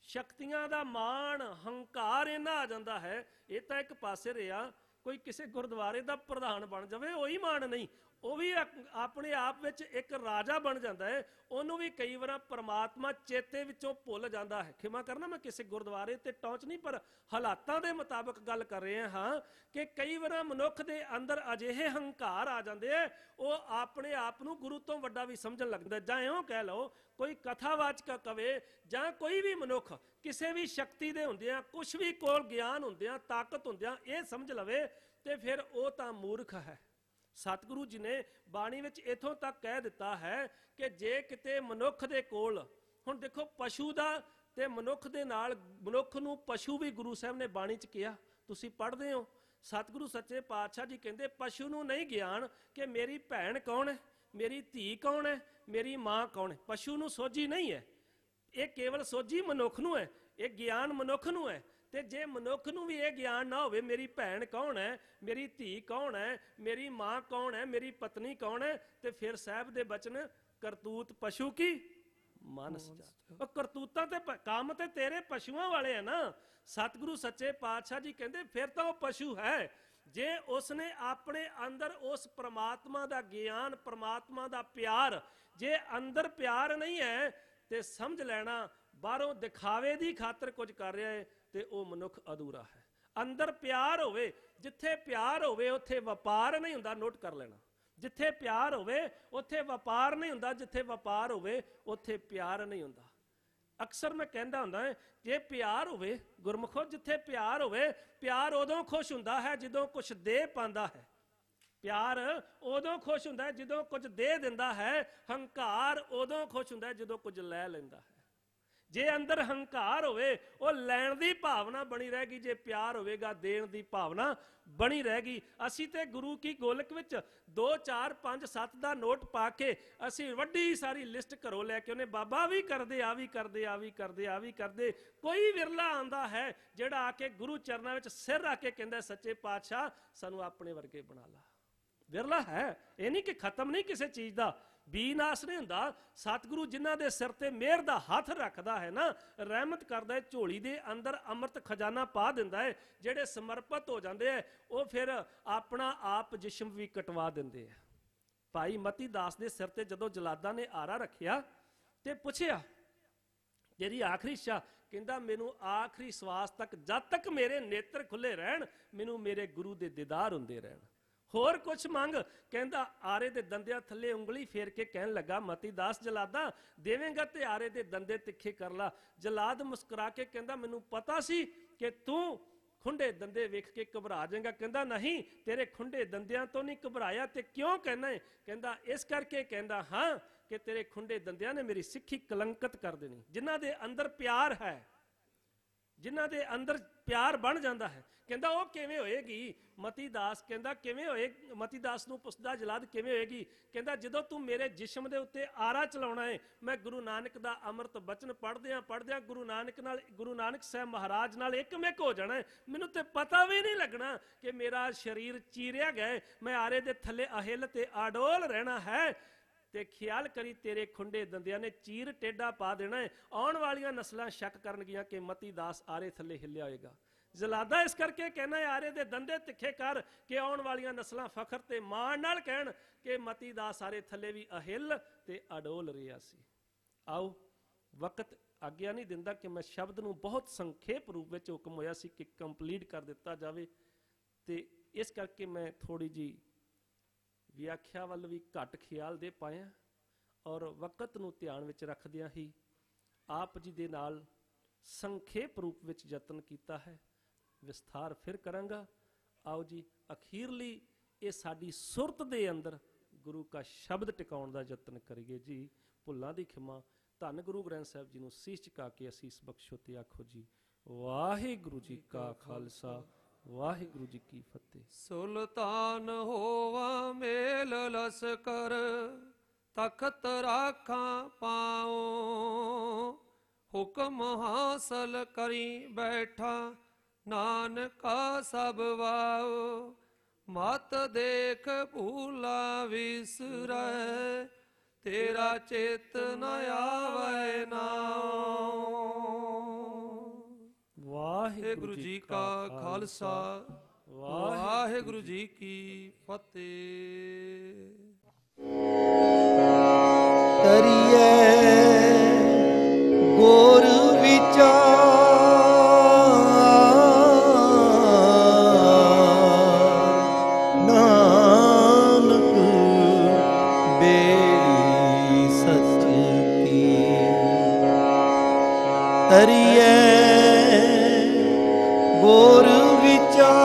ਸ਼ਕਤੀਆਂ ਦਾ ਮਾਣ, ਹੰਕਾਰ ਇਹਨਾਂ ਆ ਜਾਂਦਾ ਹੈ। ਇਹ ਤਾਂ ਇੱਕ ਪਾਸੇ ਰਿਹਾ, ਕੋਈ ਕਿਸੇ ਗੁਰਦੁਆਰੇ ਦਾ ਪ੍ਰਧਾਨ ਬਣ ਜਾਵੇ ਉਹੀ ਮਾਣ ਨਹੀਂ, ਉਹ ਵੀ ਆਪਣੇ ਆਪ ਵਿੱਚ ਇੱਕ ਰਾਜਾ ਬਣ ਜਾਂਦਾ ਹੈ। ਉਹਨੂੰ ਵੀ ਕਈ ਵਾਰ ਪ੍ਰਮਾਤਮਾ ਚੇਤੇ ਵਿੱਚੋਂ ਭੁੱਲ ਜਾਂਦਾ ਹੈ। ਖਿਮਾ ਕਰਨਾ, ਮੈਂ ਕਿਸੇ ਗੁਰਦੁਆਰੇ ਤੇ ਟੌਂਚ ਨਹੀਂ, ਪਰ ਹਾਲਾਤਾਂ ਦੇ ਮੁਤਾਬਕ ਗੱਲ ਕਰ ਰਹੇ ਹਾਂ ਕਿ ਕਈ ਵਾਰ ਮਨੁੱਖ ਦੇ ਅੰਦਰ ਅਜਿਹੇ ਹੰਕਾਰ ਆ ਜਾਂਦੇ ਆ, ਉਹ ਆਪਣੇ ਆਪ ਨੂੰ ਗੁਰੂ ਤੋਂ ਵੱਡਾ ਵੀ ਸਮਝਣ ਲੱਗਦਾ। ਜਾਂ ਇਉਂ ਕਹਿ ਲਓ, ਕੋਈ ਕਥਾਵਾਚਕ ਕਵੇ ਜਾਂ ਕੋਈ ਵੀ ਮਨੁੱਖ ਕਿਸੇ ਵੀ ਸ਼ਕਤੀ ਦੇ ਹੁੰਦਿਆਂ, ਕੁਛ ਵੀ ਕੋਲ ਗਿਆਨ ਹੁੰਦਿਆਂ, ਤਾਕਤ ਹੁੰਦਿਆਂ ਇਹ ਸਮਝ ਲਵੇ ਤੇ ਫਿਰ ਉਹ ਤਾਂ ਮੂਰਖ ਹੈ। ਸਤਿਗੁਰੂ ਜੀ ਨੇ ਬਾਣੀ ਵਿੱਚ ਇਥੋਂ ਤੱਕ ਕਹਿ ਦਿੱਤਾ ਹੈ ਕਿ ਜੇ ਕਿਤੇ ਮਨੁੱਖ ਦੇ ਕੋਲ, ਹੁਣ ਦੇਖੋ ਪਸ਼ੂ ਦਾ ਤੇ ਮਨੁੱਖ ਦੇ ਨਾਲ, ਮਨੁੱਖ ਨੂੰ ਪਸ਼ੂ ਵੀ ਗੁਰੂ ਸਾਹਿਬ ਨੇ ਬਾਣੀ 'ਚ ਕਿਹਾ, ਤੁਸੀਂ ਪੜ੍ਹਦੇ ਹੋ। ਸਤਿਗੁਰੂ ਸੱਚੇ ਪਾਤਸ਼ਾਹ ਜੀ ਕਹਿੰਦੇ ਪਸ਼ੂ ਨੂੰ ਨਹੀਂ ਗਿਆਨ ਕਿ ਮੇਰੀ ਭੈਣ ਕੌਣ ਹੈ, ਮੇਰੀ ਧੀ ਕੌਣ ਹੈ, ਮੇਰੀ ਮਾਂ ਕੌਣ ਹੈ, ਪਸ਼ੂ ਨੂੰ ਸੋਝੀ ਨਹੀਂ ਹੈ। ਇਹ ਕੇਵਲ ਸੋਝੀ ਮਨੁੱਖ ਨੂੰ ਹੈ, ਇਹ ਗਿਆਨ ਮਨੁੱਖ ਨੂੰ ਹੈ। ਤੇ ਜੇ ਮਨੁੱਖ ਨੂੰ ਵੀ ਇਹ ਗਿਆਨ ਨਾ ਹੋਵੇ ਮੇਰੀ ਭੈਣ ਕੌਣ ਹੈ, ਮੇਰੀ ਧੀ ਕੌਣ ਹੈ, ਮੇਰੀ ਮਾਂ ਕੌਣ ਹੈ, ਮੇਰੀ ਪਤਨੀ ਕੌਣ ਹੈ, ਤੇ ਫਿਰ ਸਾਹਿਬ ਦੇ ਬਚਨ ਕਰਤੂਤ ਪਸ਼ੂ ਕੀ ਮਾਨਸ ਜਾਤ। ਉਹ ਕਰਤੂਤਾਂ ਤੇ ਕੰਮ ਤੇ ਤੇਰੇ ਪਸ਼ੂਆਂ ਵਾਲੇ ਆ ਨਾ। ਸਤਿਗੁਰੂ ਸੱਚੇ ਪਾਤਸ਼ਾਹ ਜੀ ਕਹਿੰਦੇ ਫਿਰ ਤਾਂ ਉਹ ਪਸ਼ੂ ਹੈ ਜੇ ਉਸਨੇ ਆਪਣੇ ਅੰਦਰ ਉਸ ਪ੍ਰਮਾਤਮਾ ਦਾ ਗਿਆਨ, ਪ੍ਰਮਾਤਮਾ ਦਾ ਪਿਆਰ, ਜੇ ਅੰਦਰ ਪਿਆਰ ਨਹੀਂ ਹੈ ਤੇ ਸਮਝ ਲੈਣਾ ਬਾਹਰੋਂ ਦਿਖਾਵੇ ਦੀ ਖਾਤਰ ਕੁਝ ਕਰ ਰਿਹਾ ਹੈ ਤੇ ਉਹ ਮਨੁੱਖ ਅਧੂਰਾ ਹੈ। ਅੰਦਰ ਪਿਆਰ ਹੋਵੇ, ਜਿੱਥੇ ਪਿਆਰ ਹੋਵੇ ਉੱਥੇ ਵਪਾਰ ਨਹੀਂ ਹੁੰਦਾ, ਨੋਟ ਕਰ ਲੈਣਾ। ਜਿੱਥੇ ਪਿਆਰ ਹੋਵੇ ਉੱਥੇ ਵਪਾਰ ਨਹੀਂ ਹੁੰਦਾ, ਜਿੱਥੇ ਵਪਾਰ ਹੋਵੇ ਉੱਥੇ ਪਿਆਰ ਨਹੀਂ ਹੁੰਦਾ। ਅਕਸਰ ਮੈਂ ਕਹਿੰਦਾ ਹੁੰਦਾ ਹੈ ਜੇ ਪਿਆਰ ਹੋਵੇ ਗੁਰਮੁਖੋ, ਜਿੱਥੇ ਪਿਆਰ ਹੋਵੇ, ਪਿਆਰ ਉਦੋਂ ਖੁਸ਼ ਹੁੰਦਾ ਹੈ ਜਦੋਂ ਕੁਝ ਦੇ ਪਾਉਂਦਾ ਹੈ। ਪਿਆਰ ਉਦੋਂ ਖੁਸ਼ ਹੁੰਦਾ ਹੈ ਜਦੋਂ ਕੁਝ ਦੇ ਦਿੰਦਾ ਹੈ। ਹੰਕਾਰ ਉਦੋਂ ਖੁਸ਼ ਹੁੰਦਾ ਹੈ ਜਦੋਂ ਕੁਝ ਲੈ ਲੈਂਦਾ ਹੈ। ਜੇ ਅੰਦਰ ਹੰਕਾਰ ਹੋਵੇ ਉਹ ਲੈਣ ਦੀ ਭਾਵਨਾ ਬਣੀ ਰਹੇਗੀ, ਜੇ ਪਿਆਰ ਹੋਵੇਗਾ ਦੇਣ ਦੀ ਭਾਵਨਾ ਬਣੀ ਰਹੇਗੀ। ਅਸੀਂ ਤੇ ਗੁਰੂ ਕੀ ਗੋਲਕ ਵਿੱਚ 2 4 5 7 ਦਾ ਨੋਟ ਪਾ ਕੇ ਅਸੀਂ ਵੱਡੀ ਸਾਰੀ ਲਿਸਟ ਘਰੋਂ ਲੈ ਕੇ ਉਹਨੇ ਬਾਬਾ ਵੀ ਕਰਦੇ, ਆ ਵੀ ਕਰਦੇ, ਆ ਵੀ ਕਰਦੇ, ਆ ਵੀ ਕਰਦੇ। ਕੋਈ ਵਿਰਲਾ ਆਉਂਦਾ ਹੈ ਜਿਹੜਾ ਆ ਕੇ ਗੁਰੂ ਚਰਨਾਂ ਵਿੱਚ ਸਿਰ ਰੱਖ ਕੇ ਕਹਿੰਦਾ ਸੱਚੇ ਪਾਤਸ਼ਾਹ ਸਾਨੂੰ ਆਪਣੇ ਵਰਗੇ ਬਣਾ ਲਾ। ਵਿਰਲਾ ਹੈ, ਇਹ ਨਹੀਂ ਕਿ ਖਤਮ ਨਹੀਂ ਕਿਸੇ ਚੀਜ਼ ਦਾ, ਬੀਨਾਸ ਨਹੀਂ ਹੁੰਦਾ। ਸਤਿਗੁਰੂ ਜਿਨ੍ਹਾਂ ਦੇ ਸਿਰ ਤੇ ਮਿਹਰ ਦਾ ਹੱਥ ਰੱਖਦਾ ਹੈ ਨਾ, ਰਹਿਮਤ ਕਰਦਾ ਹੈ, ਝੋਲੀ ਦੇ ਅੰਦਰ ਅੰਮ੍ਰਿਤ ਖਜ਼ਾਨਾ ਪਾ ਦਿੰਦਾ ਹੈ। ਜਿਹੜੇ ਸਮਰਪਿਤ ਹੋ ਜਾਂਦੇ ਹੈ ਉਹ ਫਿਰ ਆਪਣਾ ਆਪ ਜਿਸਮ ਵੀ ਕਟਵਾ ਦਿੰਦੇ ਹੈ। ਭਾਈ ਮਤੀ ਦਾਸ ਦੇ ਸਿਰ ਤੇ ਜਦੋਂ ਜਲਾਦਾਂ ਨੇ ਆਰਾ ਰੱਖਿਆ ਤੇ ਪੁੱਛਿਆ ਜਿਹੜੀ ਆਖਰੀ ਇੱਛਾ, ਕਹਿੰਦਾ ਮੈਨੂੰ ਆਖਰੀ ਸਵਾਸ ਤੱਕ ਜਦ ਤੱਕ ਮੇਰੇ ਨੇਤਰ ਖੁੱਲੇ ਰਹਿਣ ਮੈਨੂੰ ਮੇਰੇ ਗੁਰੂ ਦੇ ਦੀਦਾਰ ਹੁੰਦੇ ਰਹਿਣ। ਹੋਰ ਕੁਛ ਮੰਗ, ਕਹਿੰਦਾ ਆਰੇ ਦੇ ਦੰਦਿਆਂ ਥੱਲੇ ਉਂਗਲੀ ਫੇਰ ਕੇ ਕਹਿਣ ਲੱਗਾ ਮਤੀ ਦਾਸ ਜਲਾਦਾ ਦੇਵੇਂਗਾ ਤੇ ਆਰੇ ਦੇ ਦੰਦੇ ਤਿੱਖੇ ਕਰ ਲਾ। ਜਲਾਦ ਮੁਸਕਰਾ ਕੇ ਕਹਿੰਦਾ ਮੈਨੂੰ ਪਤਾ ਸੀ ਕਿ ਤੂੰ ਖੁੰਡੇ ਦੰਦੇ ਵੇਖ ਕੇ ਘਬਰਾ ਜਾਏਗਾ। ਕਹਿੰਦਾ ਨਹੀਂ, ਤੇਰੇ ਖੁੰਡੇ ਦੰਦਿਆਂ ਤੋਂ ਨਹੀਂ ਘਬਰਾਇਆ। ਤੇ ਕਿਉਂ ਕਹਿਣਾ ਹੈ? ਕਹਿੰਦਾ ਇਸ ਕਰਕੇ ਕਹਿੰਦਾ ਹਾਂ ਕਿ ਤੇਰੇ ਖੁੰਡੇ ਦੰਦਿਆਂ ਨੇ ਮੇਰੀ ਸਿੱਖੀ ਕਲੰਕਿਤ ਕਰ ਦੇਣੀ। ਜਿਨ੍ਹਾਂ ਦੇ ਅੰਦਰ ਪਿਆਰ ਹੈ, ਜਿਨ੍ਹਾਂ ਦੇ ਅੰਦਰ ਪਿਆਰ ਬਣ ਜਾਂਦਾ ਹੈ, ਕਹਿੰਦਾ ਉਹ ਕਿਵੇਂ ਹੋਏਗੀ? ਮਤੀ ਦਾਸ ਕਹਿੰਦਾ ਕਿਵੇਂ ਹੋਏ? ਮਤੀ ਦਾਸ ਨੂੰ ਪੁੱਛਦਾ ਜਲਾਦ ਕਿਵੇਂ ਹੋਏਗੀ? ਕਹਿੰਦਾ ਜਦੋਂ ਤੂੰ ਮੇਰੇ ਜਿਸਮ ਦੇ ਉੱਤੇ ਆਰਾ ਚਲਾਉਣਾ ਹੈ, ਮੈਂ ਗੁਰੂ ਨਾਨਕ ਦਾ ਅੰਮ੍ਰਿਤ ਬਚਨ ਪੜ੍ਹਦਿਆਂ ਪੜ੍ਹਦਿਆਂ ਗੁਰੂ ਨਾਨਕ ਸਾਹਿਬ ਮਹਾਰਾਜ ਨਾਲ ਇੱਕਮਿਕ ਹੋ ਜਾਣਾ ਹੈ। ਮੈਨੂੰ ਤੇ ਪਤਾ ਵੀ ਨਹੀਂ ਲੱਗਣਾ ਕਿ ਮੇਰਾ ਸਰੀਰ ਚੀਰਿਆ ਗਿਆ, ਮੈਂ ਆਰੇ ਦੇ ਥੱਲੇ ਅਹਿਲ ਤੇ ਆਡੋਲ ਰਹਿਣਾ ਹੈ। ਤੇ ਖਿਆਲ ਕਰੀ ਤੇਰੇ ਖੁੰਡੇ ਦੰਦਿਆਂ ਨੇ ਚੀਰ ਟੇਡਾ ਪਾ ਦੇਣਾ ਹੈ। ਆਉਣ ਵਾਲੀਆਂ ਨਸਲਾਂ ਸ਼ੱਕ ਕਰਨਗੀਆਂ ਕਿ ਮਤੀ ਦਾਸ ਆਰੇ ਥੱਲੇ ਹਿੱਲਿਆ ਹੋਏਗਾ। ਜਲਾਦਾ ਇਸ ਕਰਕੇ ਕਹਿਣਾ ਆਰੇ ਦੇ ਦੰਦੇ ਤਿੱਖੇ ਕਰ ਕਿ ਆਉਣ ਵਾਲੀਆਂ ਨਸਲਾਂ ਫਖਰ ਤੇ ਮਾਣ ਨਾਲ ਕਹਿਣ ਕਿ ਮਤੀ ਦਾਸ ਆਰੇ ਥੱਲੇ ਵੀ ਅਹਿਲ ਤੇ ਅਡੋਲ ਰਿਹਾ ਸੀ। ਆਓ, ਵਕਤ ਆਗਿਆ ਨਹੀਂ ਦਿੰਦਾ ਕਿ ਮੈਂ ਸ਼ਬਦ ਨੂੰ ਬਹੁਤ ਸੰਖੇਪ ਰੂਪ ਵਿੱਚ ਹੁਕਮ ਹੋਇਆ ਸੀ ਕਿ ਕੰਪਲੀਟ ਕਰ ਦਿੱਤਾ ਜਾਵੇ, ਤੇ ਇਸ ਕਰਕੇ ਮੈਂ ਥੋੜੀ ਜੀ ਵਿਆਖਿਆ ਵੱਲ ਵੀ ਘੱਟ ਖਿਆਲ ਦੇ ਪਾਇਆ ਔਰ ਵਕਤ ਨੂੰ ਧਿਆਨ ਵਿੱਚ ਰੱਖਦਿਆਂ ਹੀ ਆਪ ਜੀ ਦੇ ਨਾਲ ਸੰਖੇਪ ਰੂਪ ਵਿੱਚ ਯਤਨ ਕੀਤਾ ਹੈ। ਵਿਸਥਾਰ ਫਿਰ ਕਰਾਂਗਾ। ਆਓ ਜੀ, ਅਖੀਰਲੀ ਇਹ ਸਾਡੀ ਸੁਰਤ ਦੇ ਅੰਦਰ ਗੁਰੂ ਕਾ ਸ਼ਬਦ ਟਿਕਾਉਣ ਦਾ ਯਤਨ ਕਰੀਏ ਜੀ। ਭੁੱਲਾਂ ਦੀ ਖਿਮਾ। ਧੰਨ ਗੁਰੂ ਗ੍ਰੰਥ ਸਾਹਿਬ ਜੀ ਨੂੰ ਸੀਸ ਝੁਕਾ ਕੇ ਅਸੀਸ ਬਖਸ਼ੋ ਤੇ ਆਖੋ ਜੀ ਵਾਹਿਗੁਰੂ ਜੀ ਕਾ ਖਾਲਸਾ, ਵਾਹਿਗੁਰੂ ਜੀ ਕੀ ਫਤਿਹ। ਸੁਲਤਾਨ ਹੋਵਾ ਮੇਲ ਲਸਕਰ, ਤਖਤ ਰਾਖਾਂ ਪਾਉ, ਹੁਕਮ ਹਾਸਲ ਕਰੀ ਬੈਠਾ, ਨਾਨਕਾ ਸਭ ਵਾਉ। ਮਤ ਦੇਖ ਭੂਲਾ ਵਿਸਰੈ, ਤੇਰਾ ਚਿਤ ਨ ਆਵੈ ਨਾਉ। ਵਾਹਿਗੁਰੂ ਜੀ ਕਾ ਖਾਲਸਾ, ਵਾਹਿਗੁਰੂ ਜੀ ਕੀ ਫਤਿਹ। ਕਰੀਏ ਗੁਰ ਵਿਚਾਰ, ਨਾਨਕ ਬੇੜੀ ਸੱਚ ਕੀ। ਕਰੀਏ ਗੁਰ ਵਿਚਾਰ,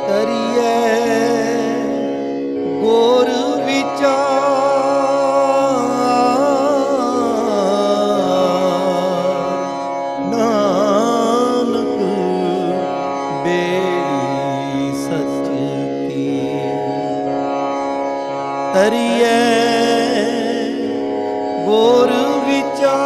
ਕਰੀਏ ਵਿਚਾਰ